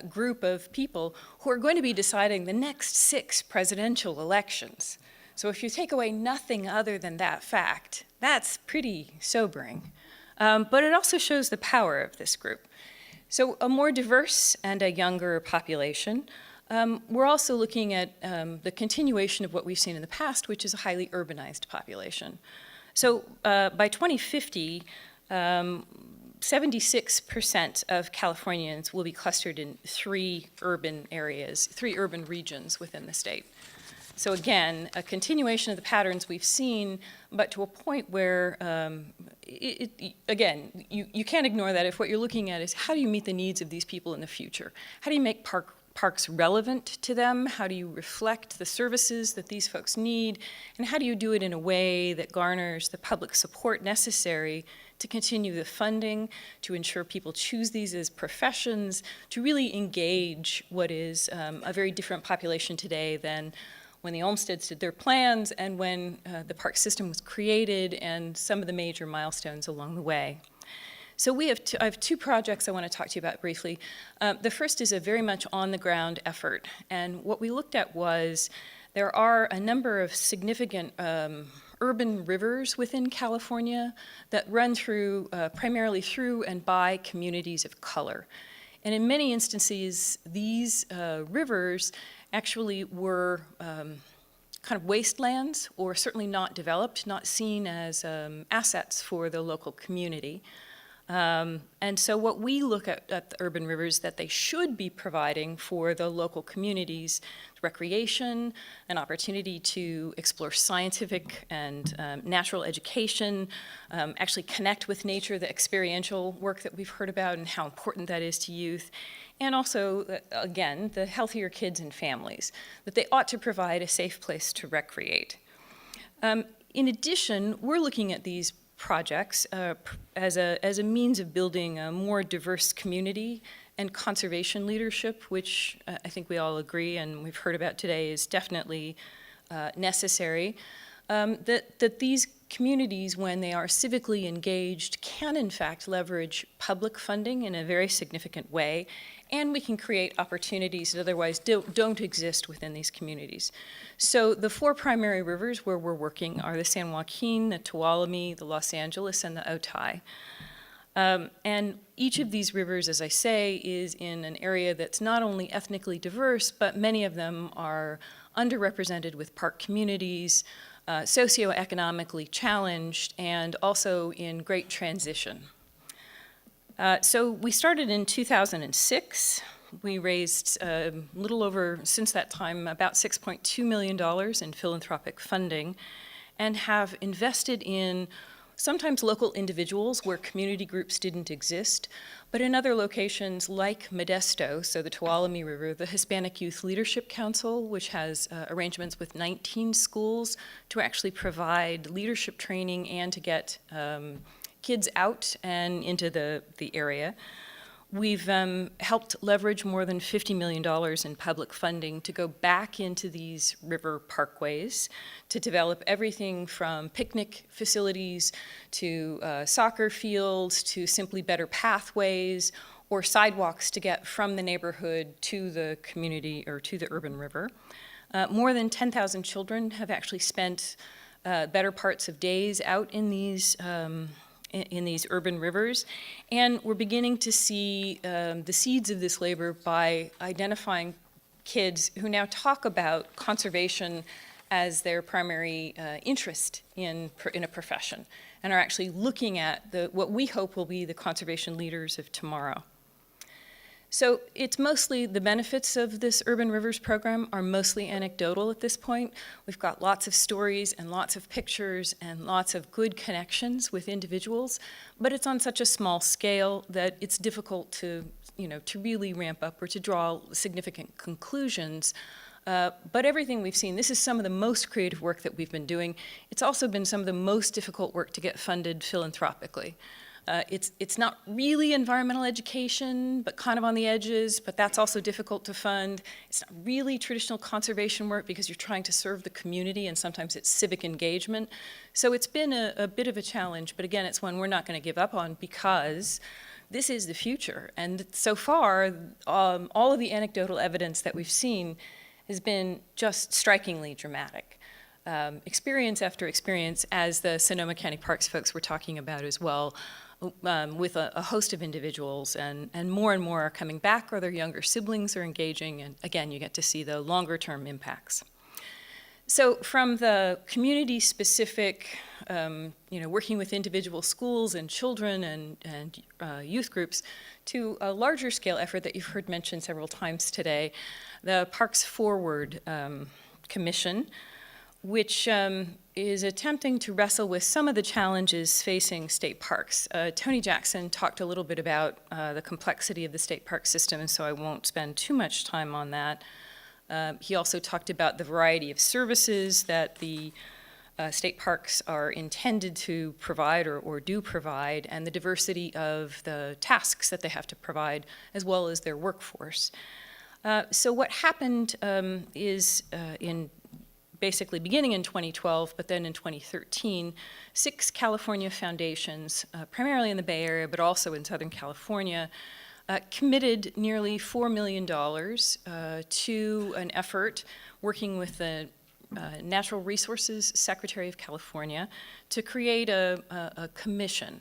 group of people who are going to be deciding the next 6 presidential elections. So if you take away nothing other than that fact, that's pretty sobering. But it also shows the power of this group. So a more diverse and a younger population. We're also looking at the continuation of what we've seen in the past, which is a highly urbanized population. So by 2050, 76% of Californians will be clustered in 3 urban areas, 3 urban regions within the state. So again, a continuation of the patterns we've seen, but to a point where, again, you can't ignore that if what you're looking at is how do you meet the needs of these people in the future? How do you make parks relevant to them? How do you reflect the services that these folks need? And how do you do it in a way that garners the public support necessary to continue the funding, to ensure people choose these as professions, to really engage what is a very different population today than when the Olmsteds did their plans and when the park system was created and some of the major milestones along the way. So I have 2 projects I want to talk to you about briefly. The first is a very much on-the-ground effort. And what we looked at was there are a number of significant urban rivers within California that run through, primarily through and by communities of color. And in many instances, these rivers actually were kind of wastelands, or certainly not developed, not seen as assets for the local community. And so what we look at the urban rivers that they should be providing for the local communities, recreation, an opportunity to explore scientific and natural education, actually connect with nature, the experiential work that we've heard about and how important that is to youth, and also, again, the healthier kids and families, that they ought to provide a safe place to recreate. In addition, we're looking at these projects as a means of building a more diverse community and conservation leadership, which I think we all agree and we've heard about today is definitely necessary. That these communities, when they are civically engaged, can in fact leverage public funding in a very significant way, and we can create opportunities that otherwise don't exist within these communities. So the 4 primary rivers where we're working are the San Joaquin, the Tuolumne, the Los Angeles, and the Otay. And each of these rivers, as I say, is in an area that's not only ethnically diverse, but many of them are underrepresented with park communities, socioeconomically challenged, and also in great transition. So we started in 2006. We raised a little over, since that time, about $6.2 million in philanthropic funding, and have invested in sometimes local individuals where community groups didn't exist, but in other locations like Modesto, so the Tuolumne River, the Hispanic Youth Leadership Council, which has arrangements with 19 schools to actually provide leadership training and to get kids out and into the area. We've helped leverage more than $50 million in public funding to go back into these river parkways to develop everything from picnic facilities to soccer fields to simply better pathways or sidewalks to get from the neighborhood to the community or to the urban river. More than 10,000 children have actually spent better parts of days out in these urban rivers, and we're beginning to see the seeds of this labor by identifying kids who now talk about conservation as their primary interest in a profession, and are actually looking at what we hope will be the conservation leaders of tomorrow. So it's mostly, the benefits of this Urban Rivers program are mostly anecdotal at this point. We've got lots of stories and lots of pictures and lots of good connections with individuals, but it's on such a small scale that it's difficult to really ramp up or to draw significant conclusions. But everything we've seen, this is some of the most creative work that we've been doing. It's also been some of the most difficult work to get funded philanthropically. It's not really environmental education, but kind of on the edges, but that's also difficult to fund. It's not really traditional conservation work because you're trying to serve the community, and sometimes it's civic engagement. So it's been a bit of a challenge, but again, it's one we're not going to give up on because this is the future. And so far, all of the anecdotal evidence that we've seen has been just strikingly dramatic. Experience after experience, as the Sonoma County Parks folks were talking about as well, with a host of individuals, and more are coming back, or their younger siblings are engaging, and again, you get to see the longer term impacts. So from the community-specific, working with individual schools and children and youth groups, to a larger scale effort that you've heard mentioned several times today, the Parks Forward Commission, which is attempting to wrestle with some of the challenges facing state parks. Tony Jackson talked a little bit about the complexity of the state park system, and so I won't spend too much time on that. He also talked about the variety of services that the state parks are intended to provide or do provide, and the diversity of the tasks that they have to provide, as well as their workforce. So what happened is basically beginning in 2012, but then in 2013, 6 California foundations, primarily in the Bay Area, but also in Southern California, committed nearly $4 million to an effort working with the Natural Resources Secretary of California to create a commission,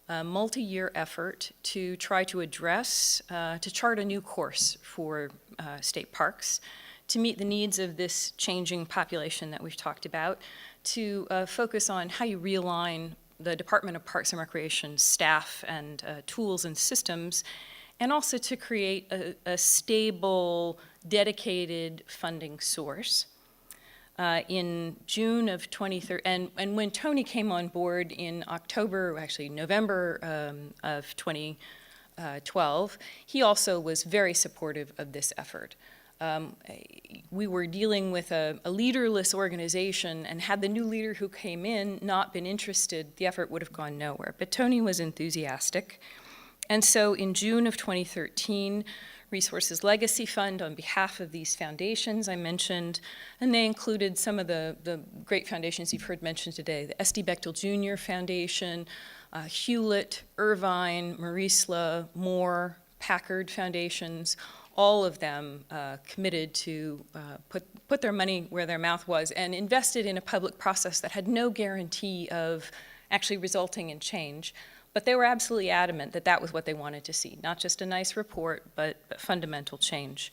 a multi-year effort to try to address, to chart a new course for state parks, to meet the needs of this changing population that we've talked about, to focus on how you realign the Department of Parks and Recreation staff and tools and systems, and also to create a stable, dedicated funding source. In June of 2013, and when Tony came on board in November of 2012, he also was very supportive of this effort. We were dealing with a leaderless organization, and had the new leader who came in not been interested, the effort would have gone nowhere. But Tony was enthusiastic. And so in June of 2013, Resources Legacy Fund on behalf of these foundations I mentioned, and they included some of the great foundations you've heard mentioned today, the S.D. Bechtel Jr. Foundation, Hewlett, Irvine, Marisla, Moore, Packard Foundations, all of them committed to put their money where their mouth was and invested in a public process that had no guarantee of actually resulting in change. But they were absolutely adamant that that was what they wanted to see, not just a nice report, but fundamental change.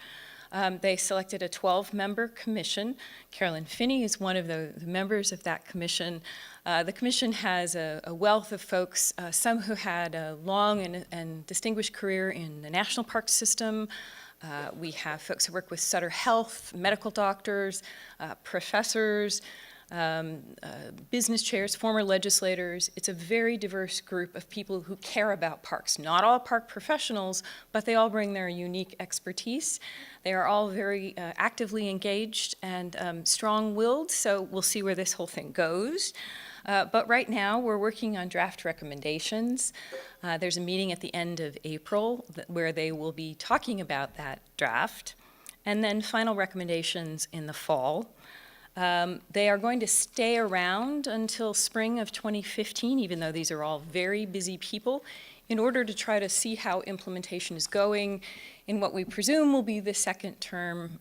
They selected a 12-member commission. Carolyn Finney is one of the members of that commission. The commission has a wealth of folks, some who had a long and distinguished career in the national park system. We have folks who work with Sutter Health, medical doctors, professors, business chairs, former legislators. It's a very diverse group of people who care about parks. Not all park professionals, but they all bring their unique expertise. They are all very actively engaged and strong-willed, so we'll see where this whole thing goes. But right now, we're working on draft recommendations. There's a meeting at the end of April where they will be talking about that draft, and then final recommendations in the fall. They are going to stay around until spring of 2015, even though these are all very busy people, in order to try to see how implementation is going in what we presume will be the second term,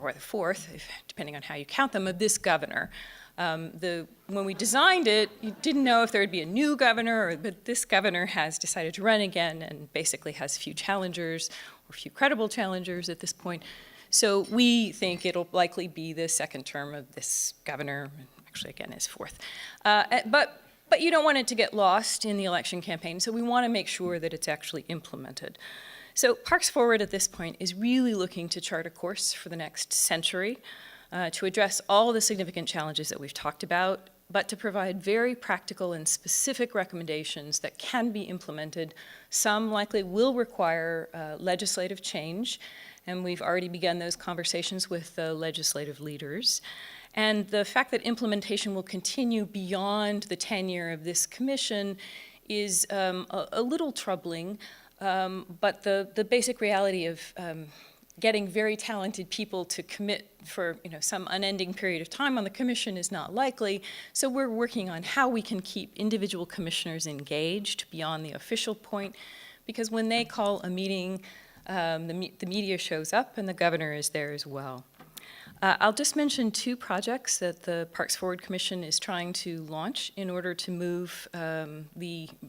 or the fourth, depending on how you count them, of this governor. When we designed it, you didn't know if there would be a new governor, but this governor has decided to run again and basically has few challengers, or few credible challengers at this point. So we think it'll likely be the second term of this governor, actually again his fourth. But you don't want it to get lost in the election campaign, so we want to make sure that it's actually implemented. So Parks Forward at this point is really looking to chart a course for the next century, to address all the significant challenges that we've talked about, but to provide very practical and specific recommendations that can be implemented. Some likely will require legislative change, and we've already begun those conversations with the legislative leaders. And the fact that implementation will continue beyond the tenure of this commission is a little troubling, but the basic reality of getting very talented people to commit for some unending period of time on the commission is not likely. So we're working on how we can keep individual commissioners engaged beyond the official point, because when they call a meeting, the media shows up and the governor is there as well. I'll just mention two projects that the Parks Forward Commission is trying to launch in order to move,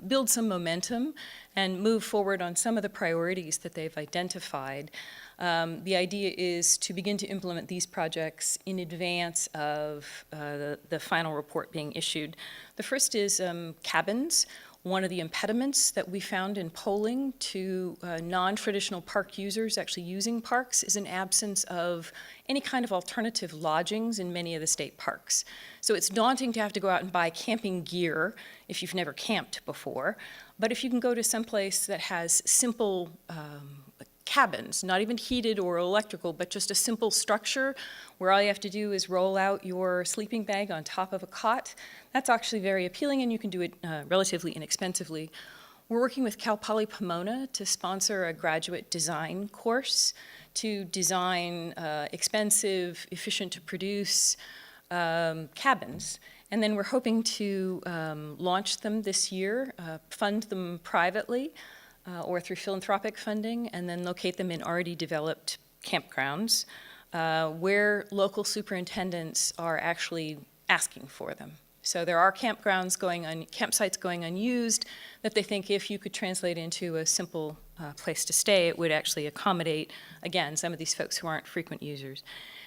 build some momentum and move forward on some of the priorities that they've identified. The idea is to begin to implement these projects in advance of the final report being issued. The first is cabins. One of the impediments that we found in polling to non-traditional park users actually using parks is an absence of any kind of alternative lodgings in many of the state parks. So it's daunting to have to go out and buy camping gear if you've never camped before. But if you can go to some place that has simple cabins, not even heated or electrical, but just a simple structure where all you have to do is roll out your sleeping bag on top of a cot, that's actually very appealing, and you can do it relatively inexpensively. We're working with Cal Poly Pomona to sponsor a graduate design course to design expensive, efficient to produce cabins. And then we're hoping to launch them this year, fund them privately, or through philanthropic funding, and then locate them in already developed campgrounds where local superintendents are actually asking for them. So there are campsites going unused that they think if you could translate into a simple place to stay, it would actually accommodate, again, some of these folks who aren't frequent users.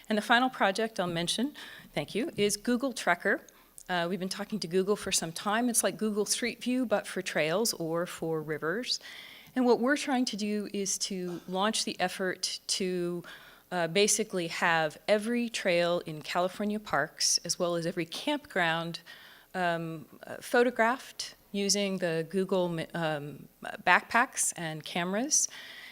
And the final project I'll mention, thank you, is Google Trekker. We've been talking to Google for some time. It's like Google Street View, but for trails or for rivers. And what we're trying to do is to launch the effort to basically have every trail in California parks, as well as every campground, photographed using the Google backpacks and cameras,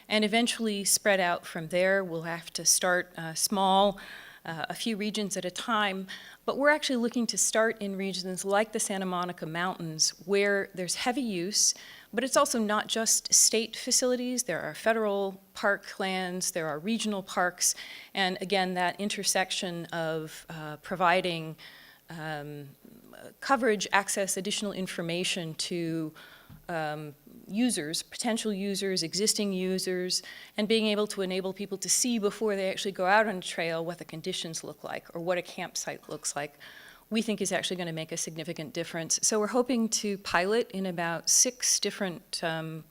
and eventually spread out from there. We'll have to start small, a few regions at a time, but we're actually looking to start in regions like the Santa Monica Mountains, where there's heavy use, But it's also not just state facilities. There are federal park lands, there are regional parks, and again, that intersection of providing coverage, access, additional information to users, potential users, existing users, and being able to enable people to see before they actually go out on a trail what the conditions look like or what a campsite looks like, we think is actually going to make a significant difference. So we're hoping to pilot in about 6 different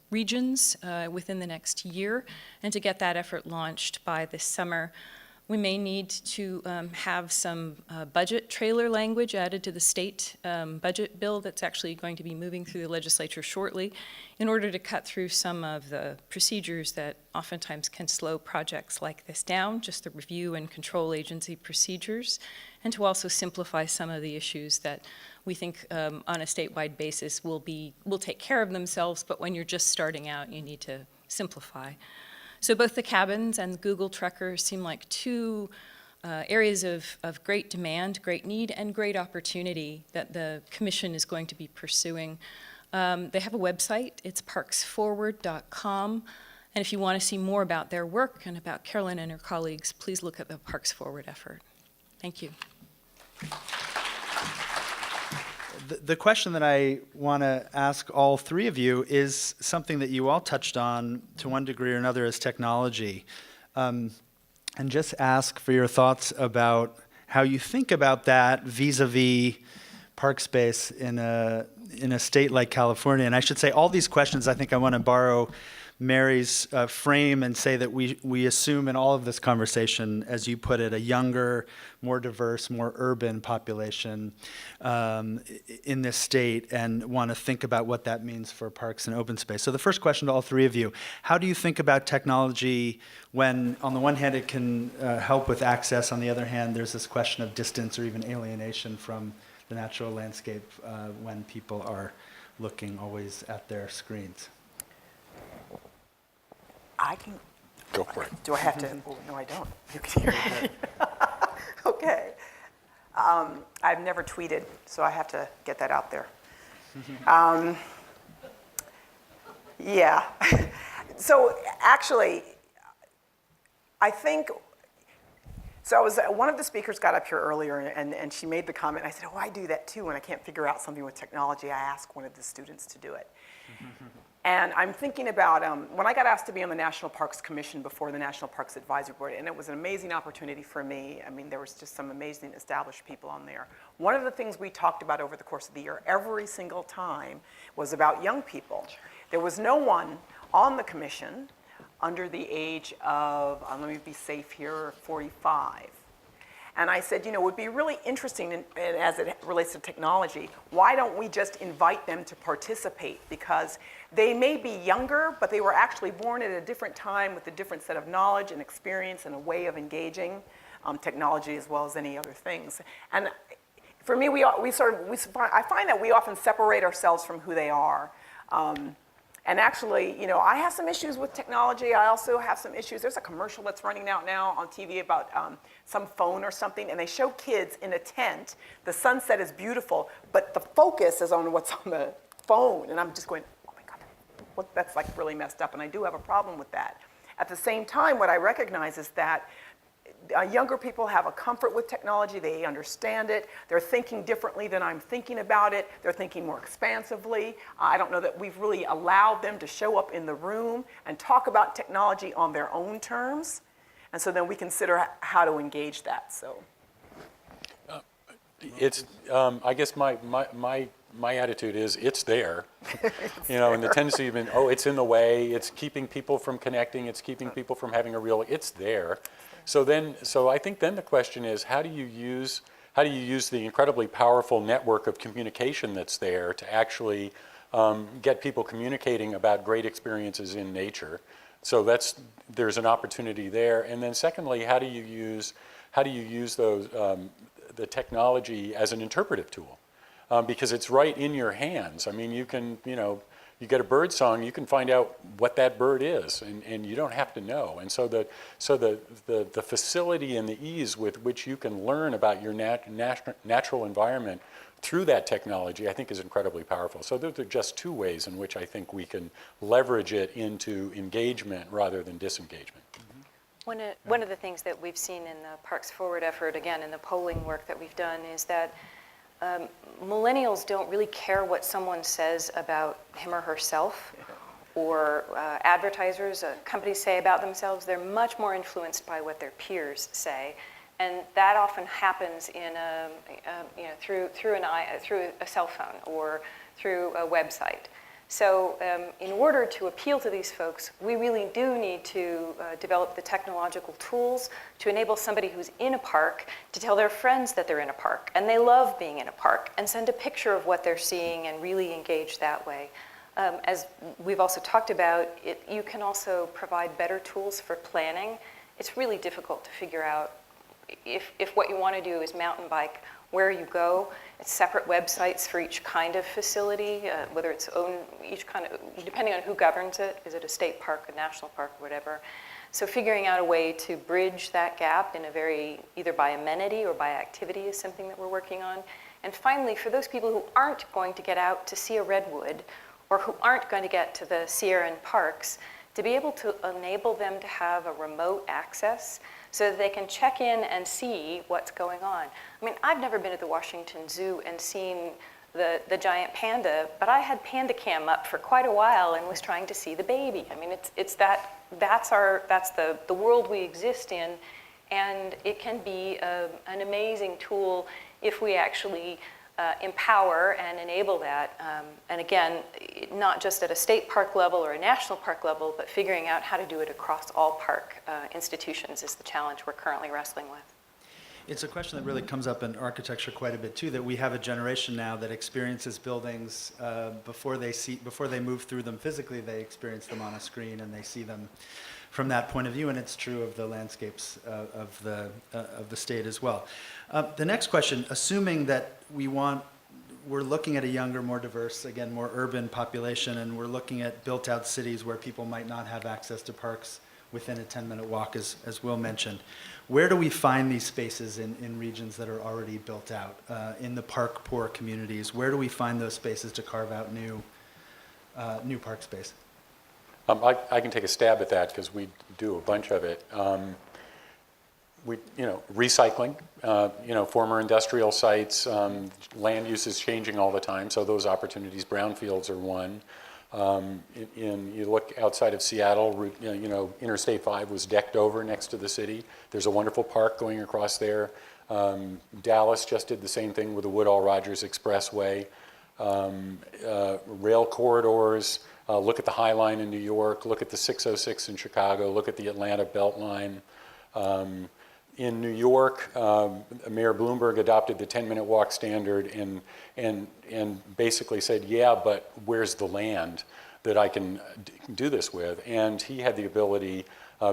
regions within the next year, and to get that effort launched by this summer. We may need to have some budget trailer language added to the state budget bill that's actually going to be moving through the legislature shortly, in order to cut through some of the procedures that oftentimes can slow projects like this down, just the review and control agency procedures, and to also simplify some of the issues that we think on a statewide basis will take care of themselves, but when you're just starting out, you need to simplify. So both the cabins and Google Trucker seem like 2 areas of great demand, great need, and great opportunity that the Commission is going to be pursuing. They have a website, it's parksforward.com, and if you want to see more about their work and about Carolyn and her colleagues, please look at the Parks Forward effort. Thank you. The question that I want to ask all 3 of you is something that you all touched on to one degree or another, as technology. And just ask for your thoughts about how you think about that vis-a-vis park space in a state like California. And I should say all these questions, I think I want to borrow Mary's frame and say that we assume in all of this conversation, as you put it, a younger, more diverse, more urban population in this state, and want to think about what that means for parks and open space. So the first question to all 3 of you, how do you think about technology when, on the one hand, it can help with access, on the other hand, there's this question of distance or even alienation from the natural landscape when people are looking always at their screens? I can. Go for it. Do I have to? Oh, no, I don't. You can hear me. Okay. I've never tweeted, so I have to get that out there. Yeah. So actually, I think, so one of the speakers got up here earlier, and she made the comment, I said, oh, I do that too. When I can't figure out something with technology, I ask one of the students to do it. And I'm thinking about, when I got asked to be on the National Parks Commission before the National Parks Advisory Board, and it was an amazing opportunity for me. I mean, there was just some amazing established people on there. One of the things we talked about over the course of the year, every single time, was about young people. There was no one on the commission under the age of, let me be safe here, 45. And I said, it would be really interesting, and as it relates to technology, why don't we just invite them to participate? Because they may be younger, but they were actually born at a different time with a different set of knowledge and experience and a way of engaging technology as well as any other things. And for me, I find that we often separate ourselves from who they are. And actually, I have some issues with technology. I also have some issues. There's a commercial that's running out now on TV about some phone or something, and they show kids in a tent. The sunset is beautiful, but the focus is on what's on the phone. And I'm just going, oh my God, that's like really messed up, and I do have a problem with that. At the same time, what I recognize is that younger people have a comfort with technology. They understand it. They're thinking differently than I'm thinking about it. They're thinking more expansively. I don't know that we've really allowed them to show up in the room and talk about technology on their own terms. And so then we consider how to engage that. So, it's I guess my attitude is it's there, and the tendency even, it's in the way. It's keeping people from connecting. It's keeping people from having a real. It's there. So I think then the question is, how do you use the incredibly powerful network of communication that's there to actually get people communicating about great experiences in nature? So there's an opportunity there. And then secondly, how do you use those the technology as an interpretive tool? Because it's right in your hands. I mean, you can you get a bird song, you can find out what that bird is, and you don't have to know. And so the facility and the ease with which you can learn about your natural environment through that technology, I think, is incredibly powerful. So those are just two ways in which I think we can leverage it into engagement rather than disengagement. One of the things that we've seen in the Parks Forward effort, again, in the polling work that we've done, is that millennials don't really care what someone says about him or herself, or advertisers, companies say about themselves. They're much more influenced by what their peers say. And that often happens in through a cell phone or through a website. So in order to appeal to these folks, we really do need to develop the technological tools to enable somebody who's in a park to tell their friends that they're in a park and they love being in a park, and send a picture of what they're seeing and really engage that way. As we've also talked about, you can also provide better tools for planning. It's really difficult to figure out if what you want to do is mountain bike, where you go. It's separate websites for each kind of facility, whether it's each kind of, depending on who governs it. Is it a state park, a national park, whatever? So figuring out a way to bridge that gap in a either by amenity or by activity is something that we're working on. And finally, for those people who aren't going to get out to see a redwood, or who aren't going to get to the Sierran parks, to be able to enable them to have a remote access so that they can check in and see what's going on. I mean, I've never been at the Washington Zoo and seen the giant panda, but I had Panda Cam up for quite a while and was trying to see the baby. I mean, that's the world we exist in, and it can be an amazing tool if we actually empower and enable that. And again, not just at a state park level or a national park level, but figuring out how to do it across all park institutions is the challenge we're currently wrestling with. It's a question that really comes up in architecture quite a bit too, that we have a generation now that experiences buildings before they move through them physically. They experience them on a screen and they see them from that point of view, and it's true of the landscapes of the state as well. The next question, assuming that we're looking at a younger, more diverse, again, more urban population, and we're looking at built-out cities where people might not have access to parks within a 10-minute walk, as Will mentioned. Where do we find these spaces in regions that are already built out, in the park-poor communities? Where do we find those spaces to carve out new park space? I can take a stab at that because we do a bunch of it. Recycling, former industrial sites, land use is changing all the time, so those opportunities, brownfields are one. You look outside of Seattle, Interstate 5 was decked over next to the city. There's a wonderful park going across there. Dallas just did the same thing with the Woodall-Rogers Expressway. Rail corridors, look at the High Line in New York, look at the 606 in Chicago, look at the Atlanta Beltline. In New York, Mayor Bloomberg adopted the 10-minute walk standard and basically said, yeah, but where's the land that I can do this with? And he had the ability,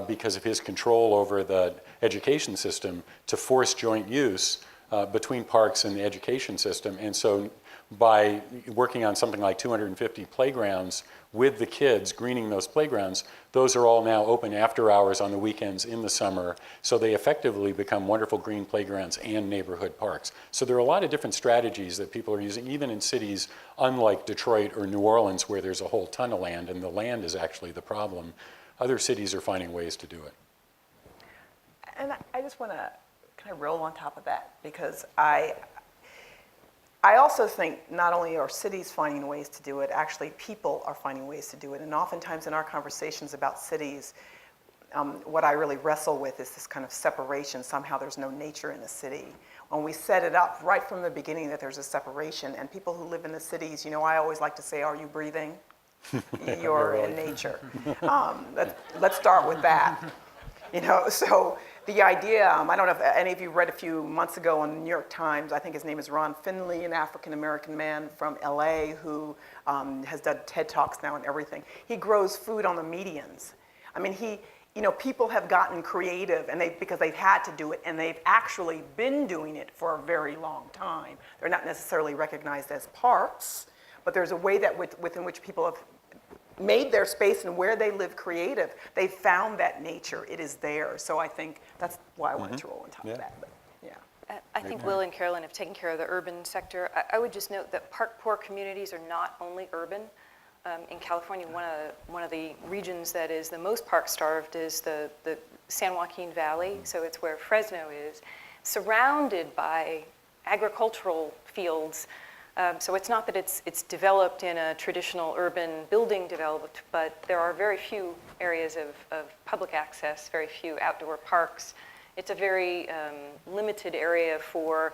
because of his control over the education system, to force joint use between parks and the education system. And so by working on something like 250 playgrounds with the kids, greening those playgrounds, those are all now open after hours on the weekends in the summer. So they effectively become wonderful green playgrounds and neighborhood parks. So there are a lot of different strategies that people are using, even in cities unlike Detroit or New Orleans, where there's a whole ton of land and the land is actually the problem. Other cities are finding ways to do it. And I just want to kind of roll on top of that, because I also think not only are cities finding ways to do it, actually people are finding ways to do it. And oftentimes in our conversations about cities, what I really wrestle with is this kind of separation. Somehow there's no nature in the city. When we set it up right from the beginning that there's a separation, and people who live in the cities, I always like to say, are you breathing? You're in nature. Let's start with that. So the idea, I don't know if any of you read a few months ago on the New York Times, I think his name is Ron Finney, an African-American man from LA who has done TED Talks now and everything. He grows food on the medians. I mean, people have gotten creative because they've had to do it, and they've actually been doing it for a very long time. They're not necessarily recognized as parks, but there's a way that within which people have made their space and where they live creative, they found that nature. It is there. So I think that's why I wanted to roll on top Yeah. of that. But yeah. I think Will and Carolyn have taken care of the urban sector. I would just note that park-poor communities are not only urban. In California, one of the regions that is the most park-starved is the San Joaquin Valley, so it's where Fresno is, surrounded by agricultural fields. So it's not that it's developed in a traditional urban building developed, but there are very few areas of public access, very few outdoor parks. It's a very limited area for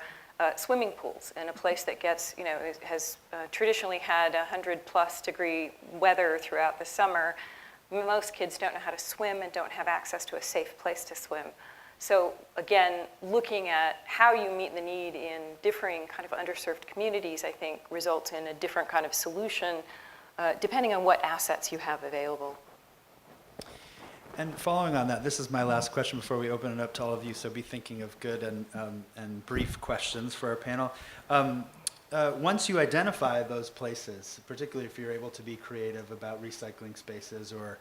swimming pools in a place that gets, has traditionally had 100+ degree weather throughout the summer. Most kids don't know how to swim and don't have access to a safe place to swim. So again, looking at how you meet the need in differing kind of underserved communities, I think results in a different kind of solution depending on what assets you have available. And following on that, this is my last question before we open it up to all of you, so be thinking of good and brief questions for our panel. Once you identify those places, particularly if you're able to be creative about recycling spaces, or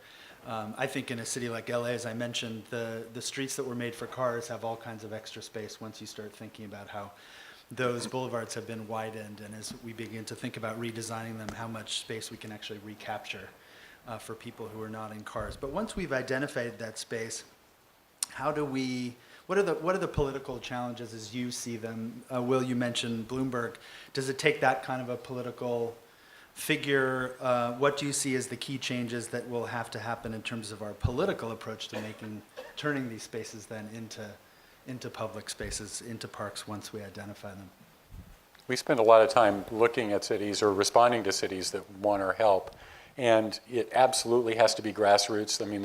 I think in a city like LA, as I mentioned, the streets that were made for cars have all kinds of extra space once you start thinking about how those boulevards have been widened, and as we begin to think about redesigning them, how much space we can actually recapture for people who are not in cars. But once we've identified that space, what are the political challenges as you see them? Will, you mentioned Bloomberg. Does it take that kind of a political figure? What do you see as the key changes that will have to happen in terms of our political approach to turning these spaces then into public spaces, into parks once we identify them? We spend a lot of time looking at cities or responding to cities that want our help. And it absolutely has to be grassroots. I mean,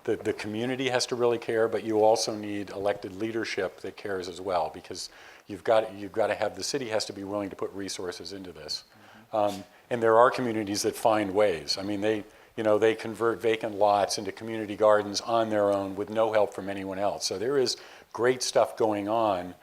the community has to really care, but you also need elected leadership that cares as well, because you've got to have, the city has to be willing to put resources into this. And there are communities that find ways. I mean, they convert vacant lots into community gardens on their own with no help from anyone else. So there is great stuff going on.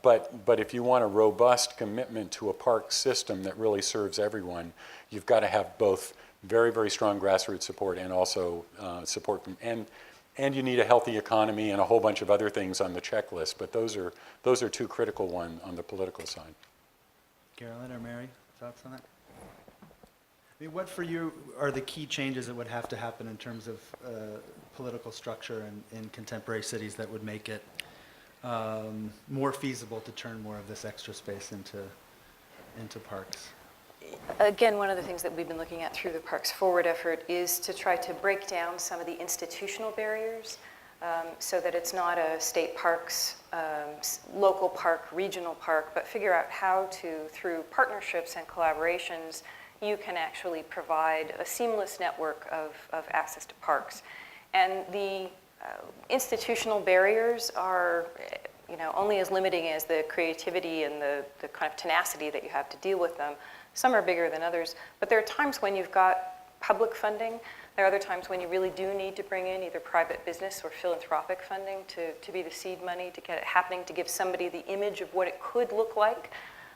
But if you want a robust commitment to a park system that really serves everyone, you've got to have both very, very strong grassroots support and also support from, and you need a healthy economy and a whole bunch of other things on the checklist. But those are two critical ones on the political side. Carolyn or Mary, thoughts on that? I mean, what for you are the key changes that would have to happen in terms of political structure in contemporary cities that would make it more feasible to turn more of this extra space into parks? Again, one of the things that we've been looking at through the Parks Forward effort is to try to break down some of the institutional barriers so that it's not a state parks, local park, regional park, but figure out how to, through partnerships and collaborations, you can actually provide a seamless network of access to parks. And the institutional barriers are only as limiting as the creativity and the kind of tenacity that you have to deal with them. Some are bigger than others, but there are times when you've got public funding. There are other times when you really do need to bring in either private business or philanthropic funding to be the seed money to get it happening, to give somebody the image of what it could look like.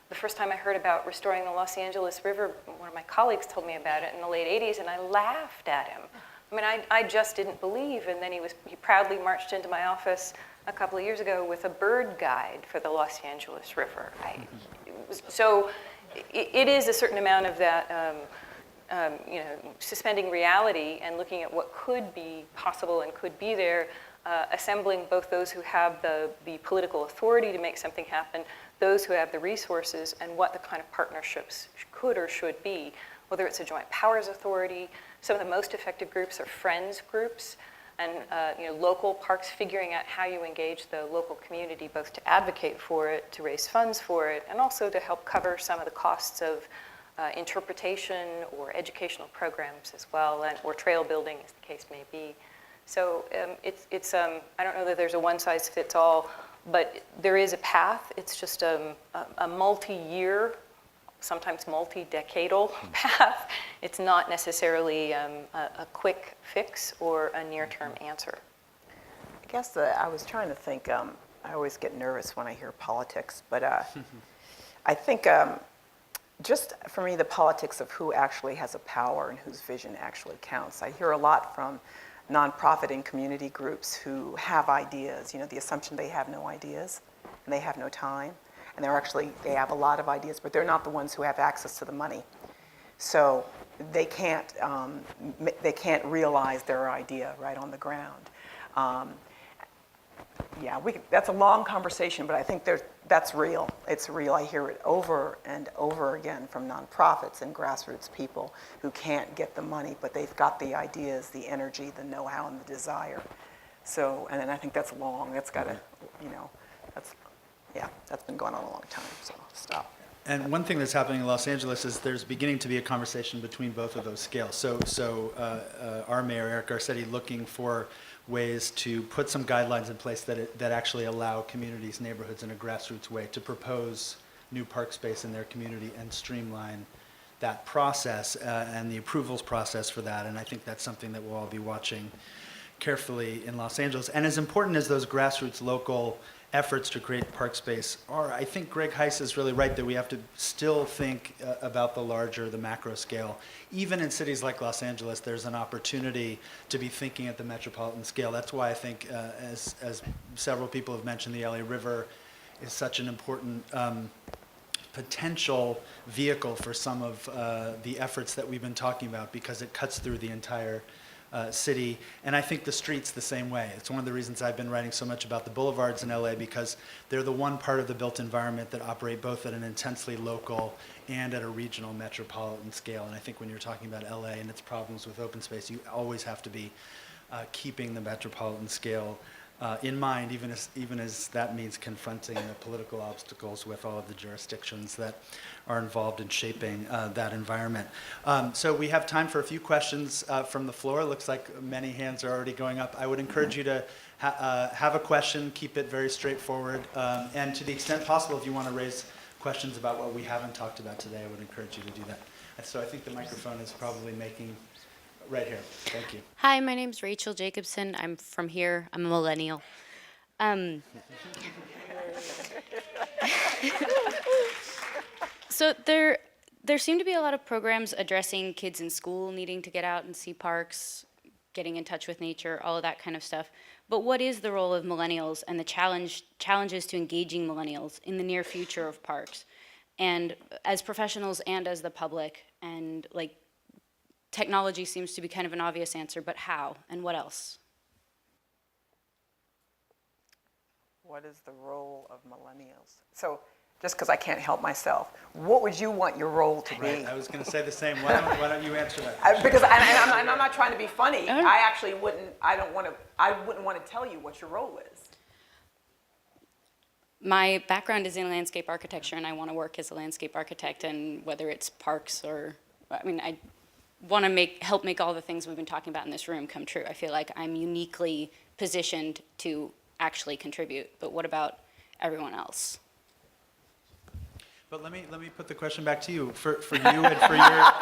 The first time I heard about restoring the Los Angeles River, one of my colleagues told me about it in the late 80s, and I laughed at him. I mean, I just didn't believe, and then he proudly marched into my office a couple of years ago with a bird guide for the Los Angeles River. So it is a certain amount of that, suspending reality and looking at what could be possible and could be there, assembling both those who have the political authority to make something happen, those who have the resources, and what the kind of partnerships could or should be, whether it's a joint powers authority. Some of the most effective groups are friends groups, and local parks, figuring out how you engage the local community, both to advocate for it, to raise funds for it, and also to help cover some of the costs of interpretation or educational programs as well, or trail building, as the case may be. So it's I don't know that there's a one-size-fits-all, but there is a path. It's just a multi-year, sometimes multi-decadal path. It's not necessarily a quick fix or a near-term answer. I guess I was trying to think, I always get nervous when I hear politics, but I think just for me, the politics of who actually has a power and whose vision actually counts. I hear a lot from nonprofit and community groups who have ideas, the assumption they have no ideas and they have no time. And they have a lot of ideas, but they're not the ones who have access to the money. So they can't realize their idea right on the ground. That's a long conversation, but I think that's real. It's real. I hear it over and over again from nonprofits and grassroots people who can't get the money, but they've got the ideas, the energy, the know-how, and the desire. So, and then I think that's long. That's got to, that's been going on a long time, so stop. And one thing that's happening in Los Angeles is there's beginning to be a conversation between both of those scales. So our mayor, Eric Garcetti, looking for ways to put some guidelines in place that actually allow communities, neighborhoods in a grassroots way to propose new park space in their community and streamline that process and the approvals process for that. And I think that's something that we'll all be watching carefully in Los Angeles. And as important as those grassroots local efforts to create park space are, I think Greg Heiss is really right that we have to still think about the larger, the macro scale. Even in cities like Los Angeles, there's an opportunity to be thinking at the metropolitan scale. That's why I think, as several people have mentioned, the LA River is such an important potential vehicle for some of the efforts that we've been talking about, because it cuts through the entire city, and I think the streets the same way. It's one of the reasons I've been writing so much about the boulevards in LA, because they're the one part of the built environment that operate both at an intensely local and at a regional metropolitan scale. And I think when you're talking about LA and its problems with open space, you always have to be keeping the metropolitan scale in mind, even as that means confronting the political obstacles with all of the jurisdictions that are involved in shaping that environment. So we have time for a few questions from the floor. It looks like many hands are already going up. I would encourage you to have a question, keep it very straightforward, and to the extent possible, if you want to raise questions about what we haven't talked about today, I would encourage you to do that. So I think the microphone is probably making. Right here. Thank you. Hi, my name's Rachel Jacobson. I'm from here. I'm a millennial. So there seem to be a lot of programs addressing kids in school needing to get out and see parks, getting in touch with nature, all of that kind of stuff. But what is the role of millennials and the challenges to engaging millennials in the near future of parks? And as professionals and as the public, and technology seems to be kind of an obvious answer, but how and what else? What is the role of millennials? So, just because I can't help myself, what would you want your role to be? Right, I was going to say the same. Why don't you answer that? Because I'm not trying to be funny. I actually wouldn't. I wouldn't want to tell you what your role is. My background is in landscape architecture, and I want to work as a landscape architect, and whether it's parks or, I want to help make all the things we've been talking about in this room come true. I feel like I'm uniquely positioned to actually contribute, but what about everyone else? But let me put the question back to you. For you and for your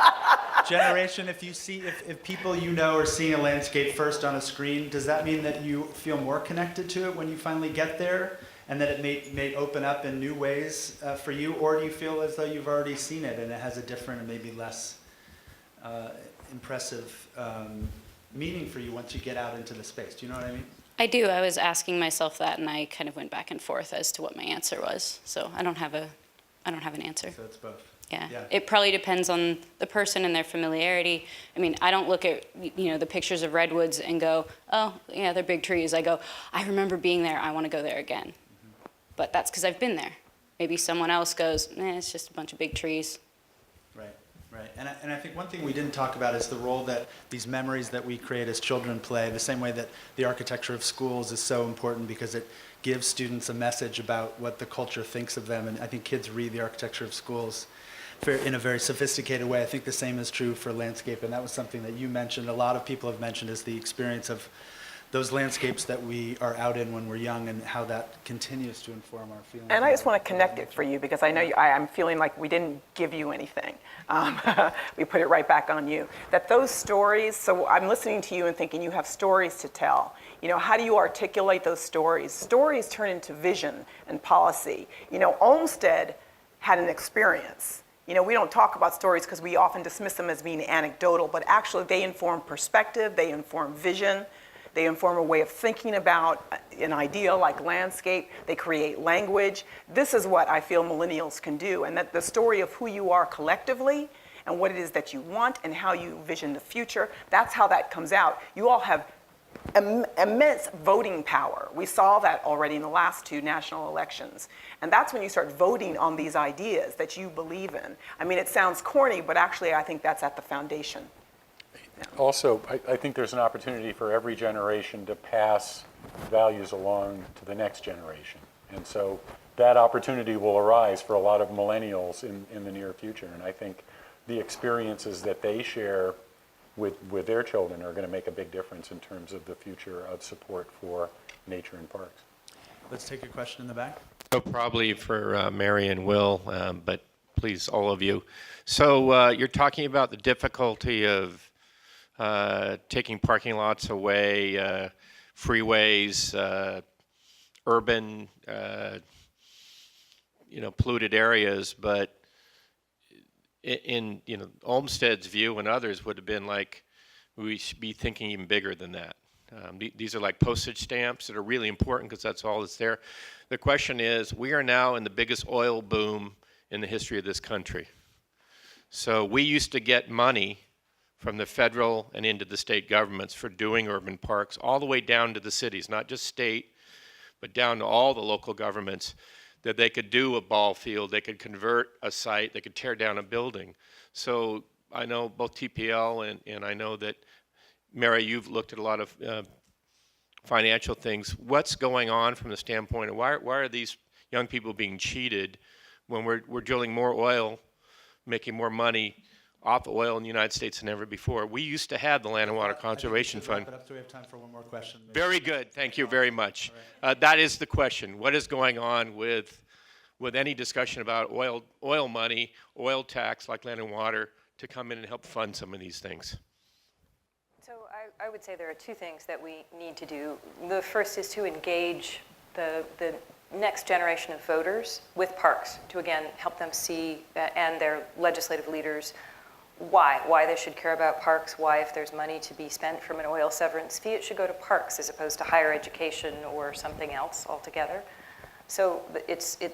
generation, if people you know are seeing a landscape first on a screen, does that mean that you feel more connected to it when you finally get there, and that it may open up in new ways for you, or do you feel as though you've already seen it and it has a different and maybe less impressive meaning for you once you get out into the space? Do you know what I mean? I do. I was asking myself that, and I kind of went back and forth as to what my answer was. So I don't have an answer. So it's both. Yeah. It probably depends on the person and their familiarity. I don't look at the pictures of redwoods and go, oh yeah, they're big trees. I go, I remember being there. I want to go there again. Mm-hmm. But that's because I've been there. Maybe someone else goes, it's just a bunch of big trees. Right, and I think one thing we didn't talk about is the role that these memories that we create as children play, the same way that the architecture of schools is so important because it gives students a message about what the culture thinks of them, and I think kids read the architecture of schools in a very sophisticated way. I think the same is true for landscape, and that was something that you mentioned, a lot of people have mentioned, is the experience of those landscapes that we are out in when we're young and how that continues to inform our feelings. And I just want to connect it for you because I know I'm feeling like we didn't give you anything. We put it right back on you. That those stories, so I'm listening to you and thinking you have stories to tell. How do you articulate those stories? Stories turn into vision and policy. Olmsted had an experience. You know, we don't talk about stories because we often dismiss them as being anecdotal, but actually they inform perspective, they inform vision, they inform a way of thinking about an idea like landscape, they create language. This is what I feel millennials can do, and that the story of who you are collectively and what it is that you want and how you vision the future, that's how that comes out. You all have immense voting power. We saw that already in the last 2 national elections. And that's when you start voting on these ideas that you believe in. I mean, it sounds corny, but actually I think that's at the foundation. Also, I think there's an opportunity for every generation to pass values along to the next generation. And so that opportunity will arise for a lot of millennials in the near future. And I think the experiences that they share with their children are going to make a big difference in terms of the future of support for nature and parks. Let's take a question in the back. So probably for Mary and Will, but please, all of you. So you're talking about the difficulty of taking parking lots away, freeways, urban, polluted areas, but in Olmsted's view and others would have been like, we should be thinking even bigger than that. These are like postage stamps that are really important because that's all that's there. The question is, we are now in the biggest oil boom in the history of this country. So we used to get money from the federal and into the state governments for doing urban parks all the way down to the cities, not just state, but down to all the local governments, that they could do a ball field, they could convert a site, they could tear down a building. So I know both TPL and I know that, Mary, you've looked at a lot of financial things. What's going on from the standpoint of why are these young people being cheated when we're drilling more oil, making more money off oil in the United States than ever before? We used to have the Land and Water Conservation Fund. Wrap it up so we have time for one more question. Very good. Thank you very much. That is the question. What is going on with any discussion about oil money, oil tax like Land and Water to come in and help fund some of these things? So I would say there are 2 things that we need to do. The first is to engage the next generation of voters with parks to, again, help them see, and their legislative leaders, why they should care about parks, why if there's money to be spent from an oil severance fee, it should go to parks as opposed to higher education or something else altogether. So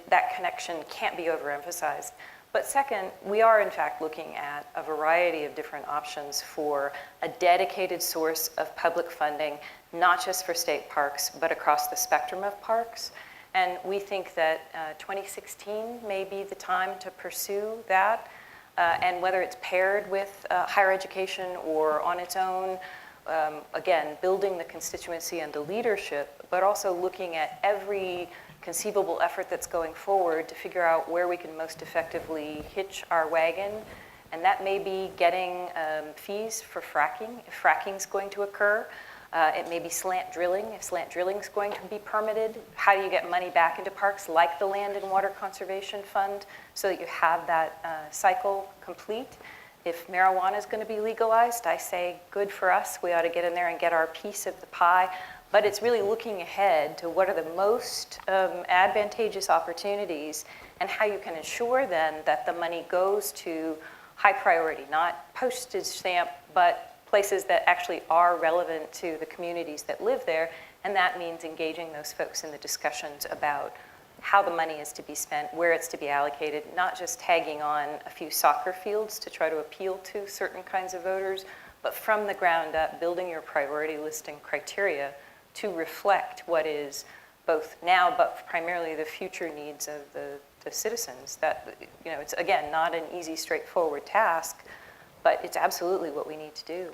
that connection can't be overemphasized. But second, we are in fact looking at a variety of different options for a dedicated source of public funding, not just for state parks, but across the spectrum of parks. And we think that 2016 may be the time to pursue that. And whether it's paired with higher education or on its own, again, building the constituency and the leadership, but also looking at every conceivable effort that's going forward to figure out where we can most effectively hitch our wagon. And that may be getting fees for fracking, if fracking's going to occur. It may be slant drilling, if slant drilling is going to be permitted. How do you get money back into parks like the Land and Water Conservation Fund so that you have that cycle complete? If marijuana is going to be legalized, I say good for us. We ought to get in there and get our piece of the pie. But it's really looking ahead to what are the most advantageous opportunities and how you can ensure then that the money goes to high priority, not postage stamp, but places that actually are relevant to the communities that live there. And that means engaging those folks in the discussions about how the money is to be spent, where it's to be allocated, not just tagging on a few soccer fields to try to appeal to certain kinds of voters, but from the ground up, building your priority listing criteria to reflect what is both now, but primarily the future needs of the citizens. That, it's again, not an easy, straightforward task, but it's absolutely what we need to do.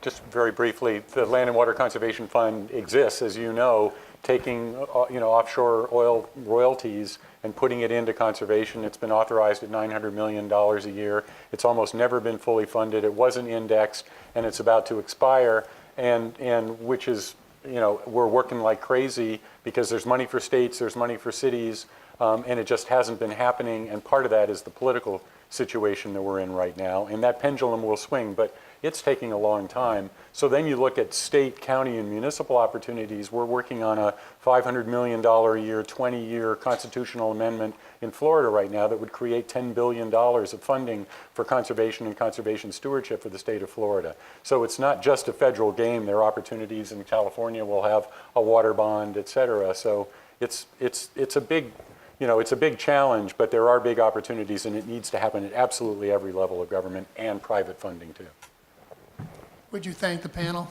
Just very briefly, the Land and Water Conservation Fund exists, as you know, taking offshore oil royalties and putting it into conservation. It's been authorized at $900 million a year. It's almost never been fully funded. It wasn't indexed, and it's about to expire. And which is, we're working like crazy because there's money for states, there's money for cities, and it just hasn't been happening. And part of that is the political situation that we're in right now. And that pendulum will swing. But it's taking a long time. So then you look at state, county, and municipal opportunities. We're working on a $500 million a year, 20-year constitutional amendment in Florida right now that would create $10 billion of funding for conservation and conservation stewardship for the state of Florida. So it's not just a federal game. There are opportunities in California. We'll have a water bond, et cetera. So it's a big, it's a big challenge, but there are big opportunities, and it needs to happen at absolutely every level of government and private funding too. Would you thank the panel?